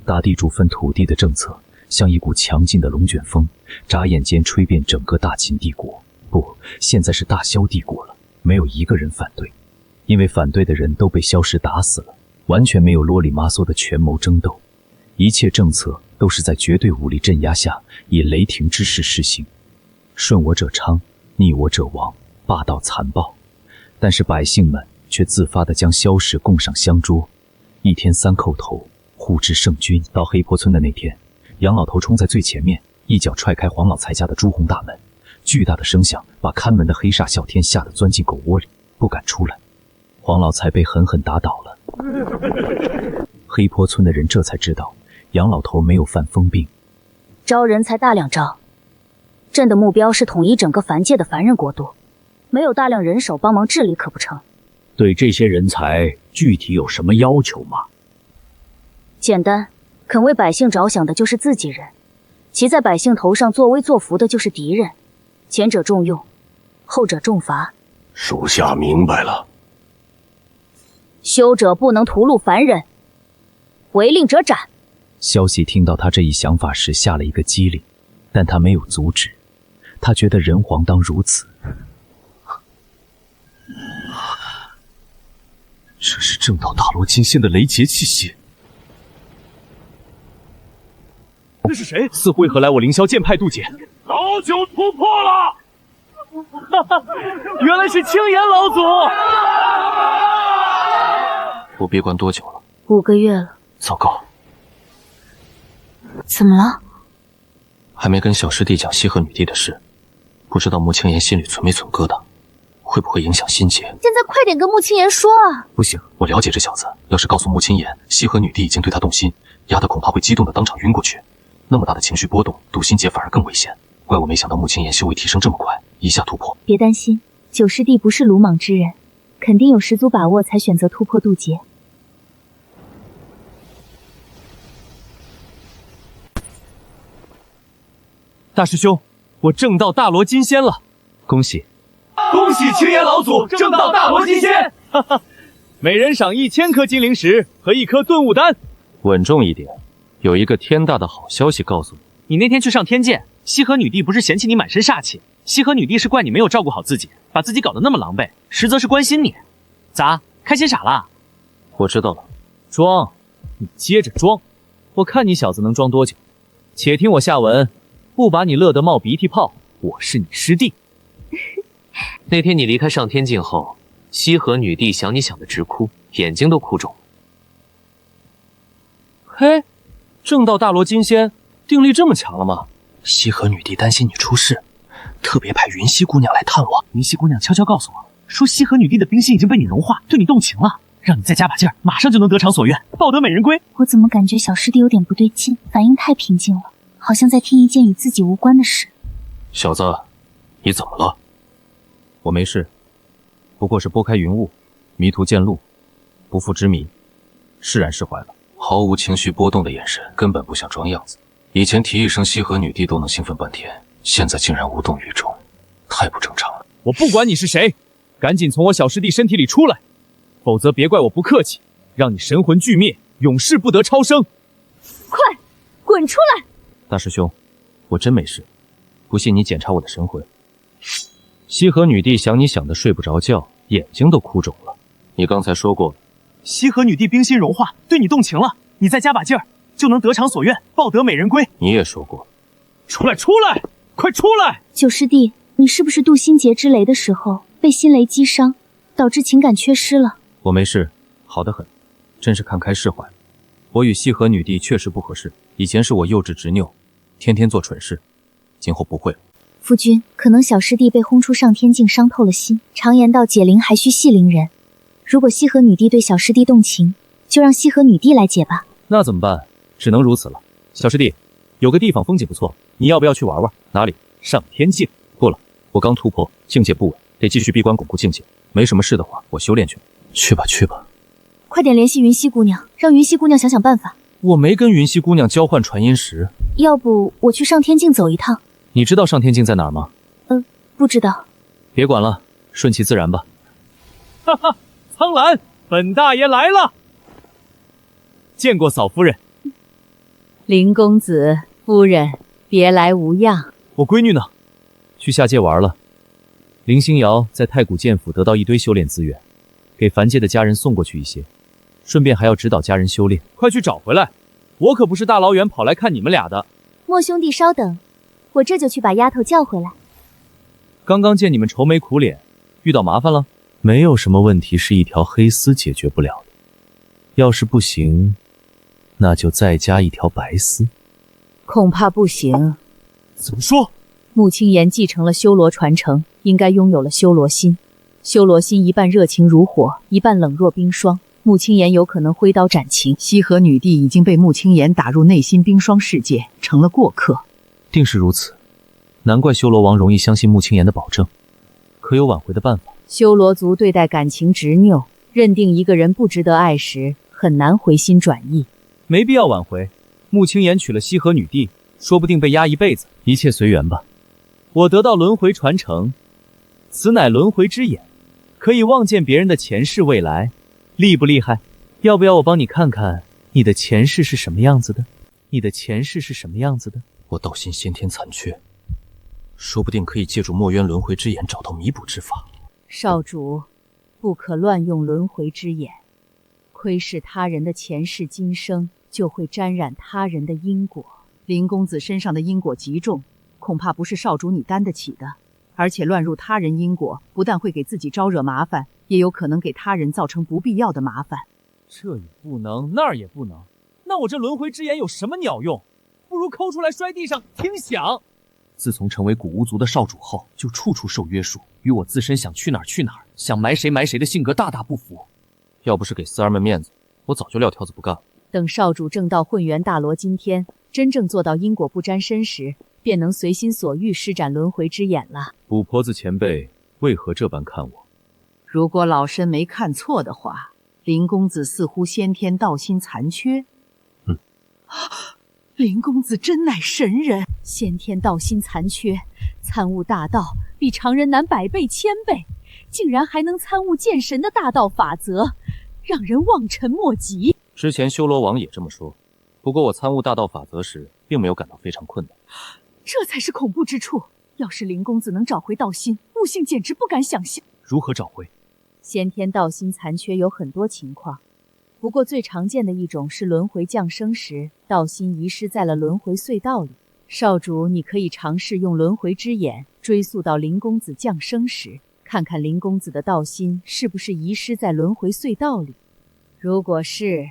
大地主分土地的政策像一股强劲的龙卷风，眨眼间吹遍整个大秦帝国。不，现在是大萧帝国了，没有一个人反对，因为反对的人都被萧氏打死了，完全没有啰里麻嗦的权谋争斗，一切政策都是在绝对武力镇压下，以雷霆之势施行，顺我者昌，逆我者亡，霸道残暴。但是百姓们却自发地将萧氏供上香桌，一天3叩头，呼之圣君。到黑坡村的那天，杨老头冲在最前面，一脚踹开黄老财家的朱红大门，巨大的声响把看门的黑煞啸天吓得钻进狗窝里，不敢出来。黄老财被狠狠打倒了。黑坡村的人这才知道，杨老头没有犯疯病。招人才大量招，朕的目标是统一整个凡界的凡人国度，没有大量人手帮忙治理可不成。对这些人才具体有什么要求吗？简单，肯为百姓着想的就是自己人，骑在百姓头上作威作福的就是敌人，前者重用，后者重罚。属下明白了。修者不能屠戮凡人，违令者斩。萧息听到他这一想法时下了一个机灵，但他没有阻止，他觉得人皇当如此。这是正道大罗金仙的雷劫气息。这是谁？似乎为何来我凌霄剑派渡劫？老九突破了！原来是青岩老祖！我闭关多久了？5个月了。糟糕！怎么了？还没跟小师弟讲西河女帝的事，不知道穆青言心里存没存疙瘩，会不会影响心结？现在快点跟穆青言说啊！不行，我了解这小子，要是告诉穆青言西河女帝已经对他动心，丫的恐怕会激动的当场晕过去。那么大的情绪波动，渡心结反而更危险。怪我没想到穆青言修为提升这么快，一下突破。别担心，九师弟不是鲁莽之人，肯定有十足把握才选择突破渡劫。大师兄，我正道大罗金仙了，恭喜！恭喜青岩老祖正道大罗金仙！哈哈，每人赏1000颗金灵石和1颗顿悟丹。稳重一点，有一个天大的好消息告诉你。你那天去上天剑，西河女帝不是嫌弃你满身煞气，西河女帝是怪你没有照顾好自己，把自己搞得那么狼狈，实则是关心你。咋，开心傻了？我知道了。装，你接着装，我看你小子能装多久。且听我下文，不把你乐得冒鼻涕泡，我是你师弟。那天你离开上天境后，西河女帝想你想得直哭，眼睛都哭肿了。嘿，正道大罗金仙定力这么强了吗？西河女帝担心你出事，特别派云溪姑娘来探望。云溪姑娘悄悄告诉我，说西河女帝的冰心已经被你融化，对你动情了，让你再加把劲儿，马上就能得偿所愿，抱得美人归。我怎么感觉小师弟有点不对劲，反应太平静了，好像在听一件与自己无关的事。小子，你怎么了？我没事，不过是拨开云雾，迷途见路，不复之谜，释然释怀了。毫无情绪波动的眼神，根本不像装样子。以前提一声西河女帝都能兴奋半天，现在竟然无动于衷，太不正常了。我不管你是谁，赶紧从我小师弟身体里出来，否则别怪我不客气，让你神魂俱灭，永世不得超生。快滚出来！大师兄，我真没事，不信你检查我的神魂。西河女帝想你想的睡不着觉，眼睛都哭肿了。你刚才说过，西河女帝冰心融化，对你动情了，你再加把劲儿，就能得偿所愿，抱得美人归。你也说过，出来，出来，快出来！九师弟，你是不是渡心劫之雷的时候被心雷击伤，导致情感缺失了？我没事，好得很，真是看开释怀。我与西河女帝确实不合适，以前是我幼稚执拗，天天做蠢事，今后不会了。夫君，可能小师弟被轰出上天境，伤透了心。常言道，解铃还需系铃人。如果西河女帝对小师弟动情，就让西河女帝来解吧。那怎么办？只能如此了。小师弟，有个地方风景不错，你要不要去玩玩？哪里？上天境。不了，我刚突破，境界不稳，得继续闭关巩固境界。没什么事的话，我修炼去。去吧，去吧。快点联系云溪姑娘，让云溪姑娘想想办法。我没跟云溪姑娘交换传音石。要不我去上天境走一趟？你知道上天境在哪儿吗？不知道。别管了，顺其自然吧。哈哈，苍兰，本大爷来了。见过嫂夫人。林公子，夫人，别来无恙。我闺女呢？去下界玩了。林星瑶在太古剑府得到一堆修炼资源，给凡界的家人送过去一些，顺便还要指导家人修炼。快去找回来！我可不是大老远跑来看你们俩的。莫兄弟稍等，我这就去把丫头叫回来。刚刚见你们愁眉苦脸，遇到麻烦了？没有什么问题是一条黑丝解决不了的，要是不行，那就再加一条白丝。恐怕不行。怎么说？穆青言继承了修罗传承，应该拥有了修罗心。修罗心一半热情如火，一半冷若冰霜。穆青言有可能挥刀斩情。西河女帝已经被穆青言打入内心冰霜世界，成了过客。定是如此，难怪修罗王容易相信穆青言的保证。可有挽回的办法？修罗族对待感情执拗，认定一个人不值得爱时，很难回心转意。没必要挽回。穆青言娶了西河女帝，说不定被压一辈子。一切随缘吧。我得到轮回传承，此乃轮回之眼，可以望见别人的前世未来，厉不厉害？要不要我帮你看看你的前世是什么样子的？你的前世是什么样子的？我道心先天残缺，说不定可以借助墨渊轮回之眼找到弥补之法。少主，不可乱用轮回之眼，窥视他人的前世今生，就会沾染他人的因果。林公子身上的因果极重，恐怕不是少主你担得起的。而且乱入他人因果，不但会给自己招惹麻烦，也有可能给他人造成不必要的麻烦。这也不能，那儿也不能，那我这轮回之眼有什么鸟用？不如抠出来摔地上听响。自从成为古巫族的少主后，就处处受约束，与我自身想去哪儿去哪儿，想埋谁埋谁的性格大大不符。要不是给四儿们面子，我早就撂挑子不干了。等少主正道混元大罗今天真正做到因果不沾身时，便能随心所欲施展轮回之眼了。卜婆子前辈为何这般看我？如果老身没看错的话，林公子似乎先天道心残缺。林公子真乃神人，先天道心残缺，参悟大道比常人难100倍1000倍，竟然还能参悟剑神的大道法则，让人望尘莫及。之前修罗王也这么说，不过我参悟大道法则时，并没有感到非常困难。这才是恐怖之处。要是林公子能找回道心，悟性简直不敢想象。如何找回？先天道心残缺有很多情况，不过最常见的一种是轮回降生时，道心遗失在了轮回隧道里。少主，你可以尝试用轮回之眼追溯到林公子降生时，看看林公子的道心是不是遗失在轮回隧道里。如果是，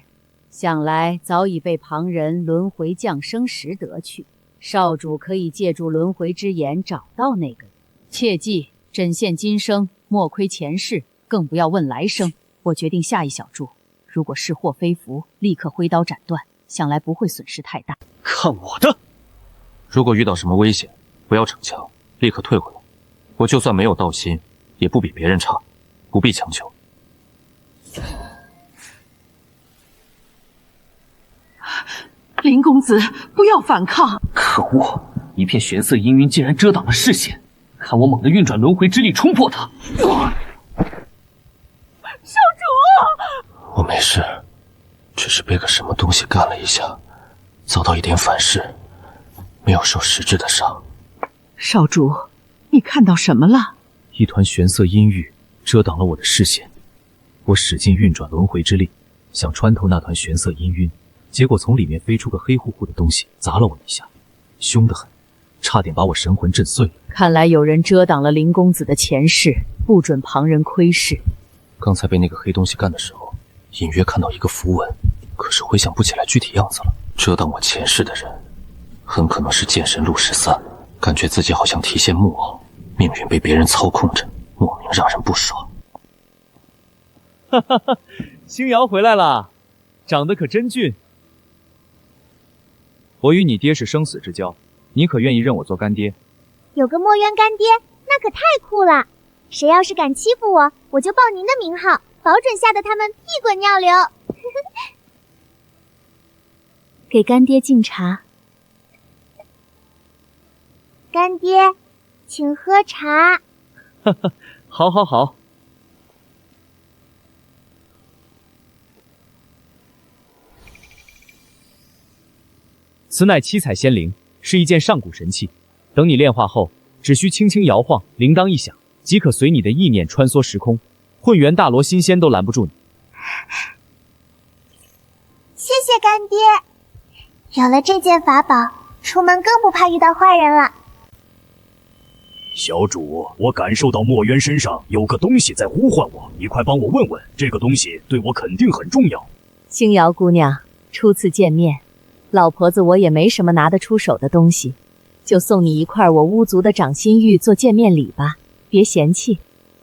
想来早已被旁人轮回降生时得去。少主可以借助轮回之眼找到那个人。切记，针线今生，莫窥前世，更不要问来生。我决定下一小注，如果是祸非福，立刻挥刀斩断，想来不会损失太大。看我的！如果遇到什么危险，不要逞强，立刻退回来。我就算没有道心，也不比别人差，不必强求。林公子，不要反抗！可恶！一片玄色阴云竟然遮挡了视线，看我猛地运转轮回之力冲破它！少主！我没事，只是被个什么东西干了一下，遭到一点反噬，没有受实质的伤。少主，你看到什么了？一团玄色阴郁遮挡了我的视线，我使劲运转轮回之力，想穿透那团玄色阴晕，结果从里面飞出个黑乎乎的东西，砸了我一下，凶得很，差点把我神魂震碎了。看来有人遮挡了林公子的前世，不准旁人窥视。刚才被那个黑东西干的时候，隐约看到一个符文，可是回想不起来具体样子了。遮挡我前世的人，很可能是剑神陆13。感觉自己好像提线木偶，命运被别人操控着，莫名让人不爽。哈哈哈，星瑶回来了，长得可真俊。我与你爹是生死之交，你可愿意认我做干爹？有个墨渊干爹，那可太酷了！谁要是敢欺负我，我就报您的名号，保准吓得他们屁滚尿流。给干爹敬茶。干爹，请喝茶。哈哈，好，好，好。此乃七彩仙灵，是一件上古神器。等你炼化后，只需轻轻摇晃，铃铛一响，即可随你的意念穿梭时空，混元大罗新仙都拦不住你。谢谢干爹，有了这件法宝，出门更不怕遇到坏人了。小主，我感受到墨渊身上有个东西在呼唤我，你快帮我问问，这个东西对我肯定很重要。星瑶姑娘，初次见面，老婆子我也没什么拿得出手的东西，就送你一块我巫族的掌心玉做见面礼吧，别嫌弃。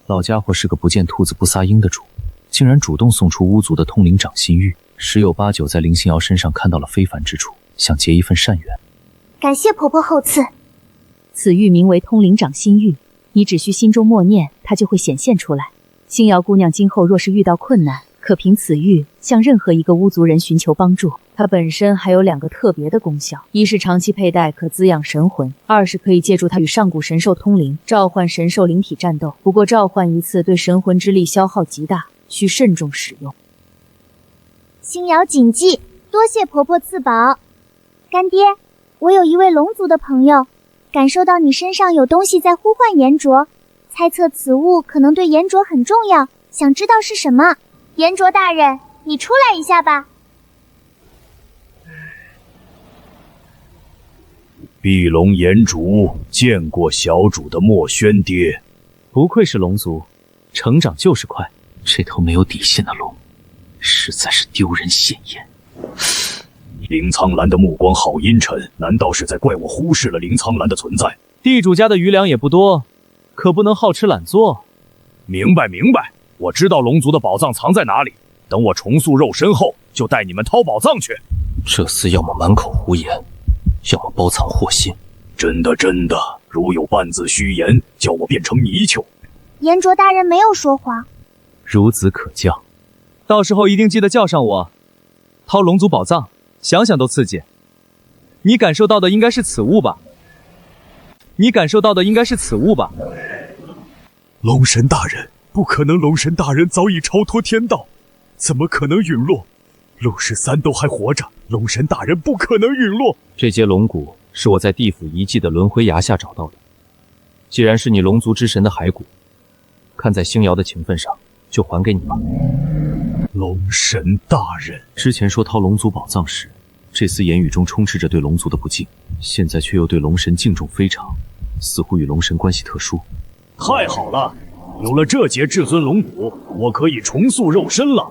老家伙是个不见兔子不撒鹰的主，竟然主动送出巫族的通灵掌心玉，十有八九在林星瑶身上看到了非凡之处，想结一份善缘。感谢婆婆厚赐。此玉名为通灵掌心玉，你只需心中默念，它就会显现出来。星瑶姑娘今后若是遇到困难，可凭此玉向任何一个巫族人寻求帮助。它本身还有2个特别的功效，一是长期佩戴可滋养神魂，二是可以借助它与上古神兽通灵，召唤神兽灵体战斗。不过召唤一次对神魂之力消耗极大，需慎重使用。星瑶谨记，多谢婆婆赐宝。干爹，我有一位龙族的朋友，感受到你身上有东西在呼唤颜卓，猜测此物可能对颜卓很重要，想知道是什么。颜卓大人，你出来一下吧。碧龙颜竹见过小主的墨轩爹，不愧是龙族，成长就是快。这头没有底线的龙，实在是丢人现眼。林苍兰的目光好阴沉，难道是在怪我忽视了林苍兰的存在？地主家的余粮也不多，可不能好吃懒做。明白明白，我知道龙族的宝藏藏在哪里，等我重塑肉身后，就带你们掏宝藏去。这厮要么满口胡言，要么包藏祸心。真的真的，如有半字虚言，叫我变成泥鳅。颜卓大人没有说谎，孺子可教。到时候一定记得叫上我，掏龙族宝藏，想想都刺激。你感受到的应该是此物吧？你感受到的应该是此物吧？龙神大人，不可能！龙神大人早已超脱天道，怎么可能陨落？陆13都还活着，龙神大人不可能陨落。这节龙骨是我在地府遗迹的轮回崖下找到的，既然是你龙族之神的骸骨，看在星瑶的情分上，就还给你吧。龙神大人，之前说掏龙族宝藏时，这厮言语中充斥着对龙族的不敬，现在却又对龙神敬重非常，似乎与龙神关系特殊。太好了，有了这节至尊龙骨，我可以重塑肉身了。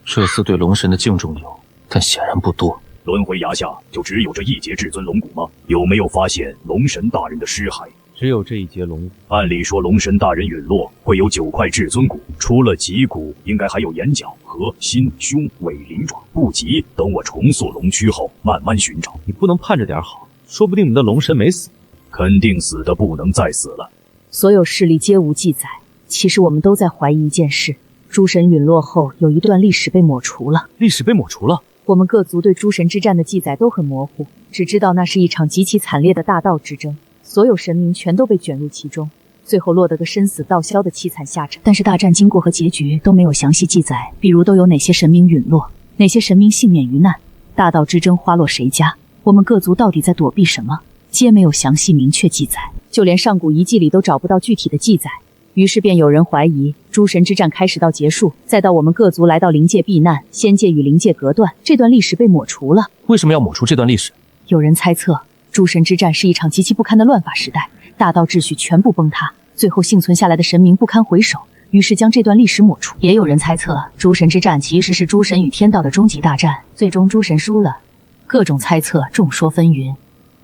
这厮对龙神的敬重有，但显然不多。轮回崖下就只有这一节至尊龙骨吗？有没有发现龙神大人的尸骸？只有这一节龙骨。按理说龙神大人陨落会有9块至尊骨，除了脊骨，应该还有眼角和心、胸、尾、鳞爪。不急，等我重塑龙躯后慢慢寻找。你不能盼着点好，说不定你的龙神没死。肯定死的不能再死了。所有事例皆无记载，其实我们都在怀疑一件事：诸神陨落后，有一段历史被抹除了。历史被抹除了？我们各族对诸神之战的记载都很模糊，只知道那是一场极其惨烈的大道之争，所有神明全都被卷入其中，最后落得个身死道消的凄惨下场。但是大战经过和结局都没有详细记载，比如都有哪些神明陨落，哪些神明幸免于难，大道之争花落谁家？我们各族到底在躲避什么？皆没有详细明确记载，就连上古遗迹里都找不到具体的记载。于是便有人怀疑，诸神之战开始到结束，再到我们各族来到灵界避难，仙界与灵界隔断，这段历史被抹除了。为什么要抹除这段历史？有人猜测，诸神之战是一场极其不堪的乱法时代，大道秩序全部崩塌，最后幸存下来的神明不堪回首，于是将这段历史抹除。也有人猜测，诸神之战其实是诸神与天道的终极大战，最终诸神输了。各种猜测众说纷纭，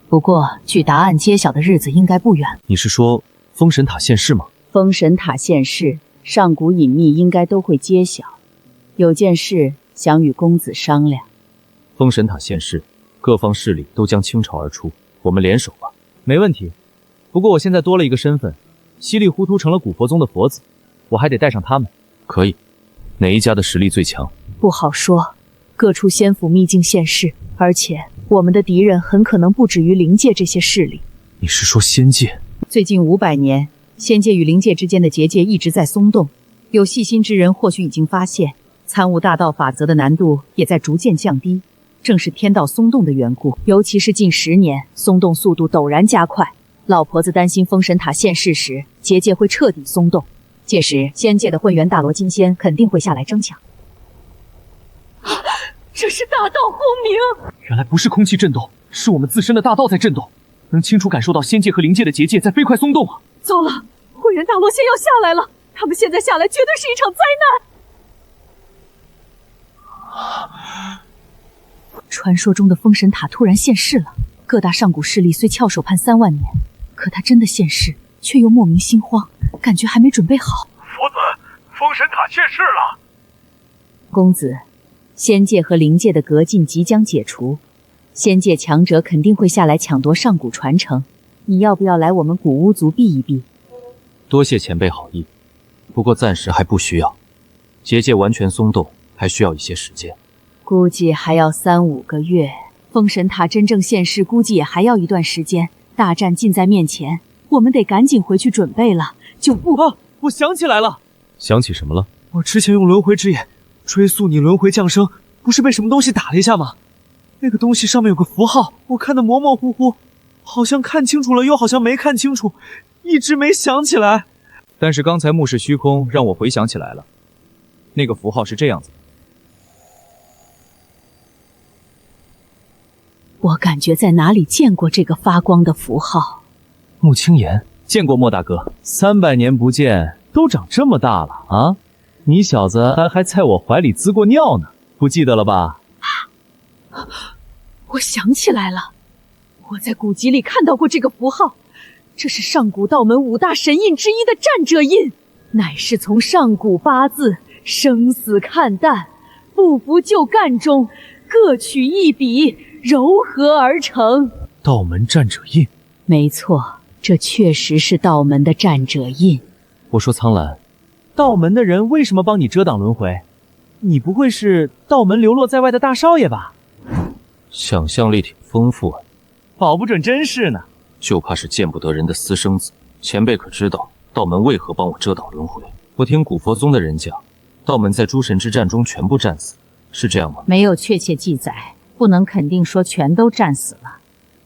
不过距答案揭晓的日子应该不远。你是说封神塔现世吗？封神塔现世，上古隐秘应该都会揭晓。有件事想与公子商量。封神塔现世，各方势力都将倾巢而出，我们联手吧。没问题。不过我现在多了一个身份，稀里糊涂成了古佛宗的佛子，我还得带上他们。可以。哪一家的实力最强？不好说，各处仙府秘境现世，而且我们的敌人很可能不止于灵界这些势力。你是说仙界？最近500年，仙界与灵界之间的结界一直在松动，有细心之人或许已经发现，参悟大道法则的难度也在逐渐降低，正是天道松动的缘故。尤其是近10年，松动速度陡然加快。老婆子担心封神塔现世时，结界会彻底松动，届时仙界的混元大罗金仙肯定会下来争抢。这是大道轰鸣！原来不是空气震动，是我们自身的大道在震动，能清楚感受到仙界和灵界的结界在飞快松动啊！糟了，混元大罗仙要下来了，他们现在下来绝对是一场灾难！传说中的封神塔突然现世了，各大上古势力虽翘首盼3万年，可它真的现世，却又莫名心慌，感觉还没准备好。佛子，封神塔现世了！公子，仙界和灵界的隔禁即将解除，仙界强者肯定会下来抢夺上古传承，你要不要来我们古巫族避一避？多谢前辈好意，不过暂时还不需要。结界完全松动，还需要一些时间。估计还要3、5个月。封神塔真正现世，估计也还要一段时间。大战近在面前，我们得赶紧回去准备了。就不……我想起来了。想起什么了？我之前用轮回之眼追溯你轮回降生，不是被什么东西打了一下吗？那个东西上面有个符号，我看得模模糊糊，好像看清楚了，又好像没看清楚，一直没想起来。但是刚才目视虚空让我回想起来了，那个符号是这样子的。我感觉在哪里见过这个发光的符号。穆青言，见过莫大哥，300年不见，都长这么大了啊！你小子还在我怀里滋过尿呢，不记得了吧？我想起来了，我在古籍里看到过这个符号，这是上古道门5大神印之一的战者印，乃是从上古8字生死看淡，不服就干中各取一笔，糅合而成。道门战者印，没错，这确实是道门的战者印。我说苍兰，道门的人为什么帮你遮挡轮回？你不会是道门流落在外的大少爷吧？想象力挺丰富啊。保不准真是呢。就怕是见不得人的私生子。前辈可知道道门为何帮我遮挡轮回？我听古佛宗的人讲，道门在诸神之战中全部战死，是这样吗？没有确切记载，不能肯定说全都战死了，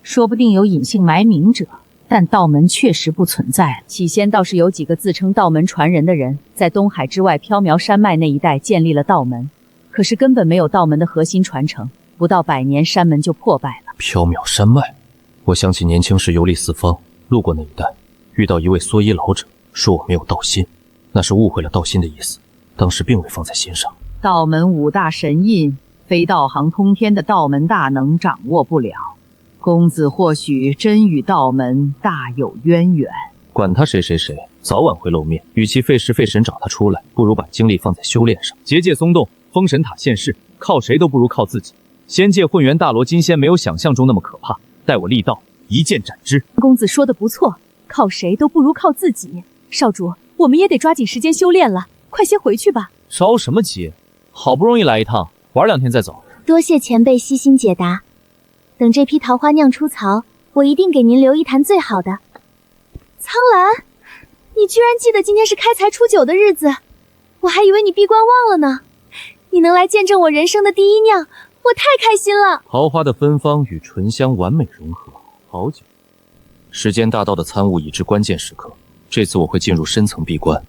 说不定有隐姓埋名者，但道门确实不存在了。起先倒是有几个自称道门传人的人，在东海之外缥缈山脉那一带建立了道门，可是根本没有道门的核心传承，不到100年山门就破败了。缥缈山脉，我想起年轻时游历四方，路过那一带，遇到一位蓑衣老者，说我没有道心，那是误会了道心的意思，当时并未放在心上。道门5大神印，非道行通天的道门大能掌握不了。公子或许真与道门大有渊源。管他谁，早晚会露面。与其费时费神找他出来，不如把精力放在修炼上。结界松动，封神塔现世，靠谁都不如靠自己。仙界混元大罗金仙没有想象中那么可怕，待我力道一剑斩之。公子说的不错，靠谁都不如靠自己。少主，我们也得抓紧时间修炼了，快些回去吧。着什么急？好不容易来一趟，玩2天再走。多谢前辈悉心解答。等这批桃花酿出槽，我一定给您留一坛最好的。苍兰，你居然记得今天是开财初9的日子，我还以为你闭关忘了呢。你能来见证我人生的第一酿，我我太开心了！桃花的芬芳与醇香完美融合，好久。时间大道的参悟已至关键时刻，这次我会进入深层闭关，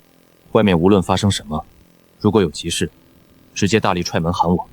外面无论发生什么，如果有急事，直接大力踹门喊我。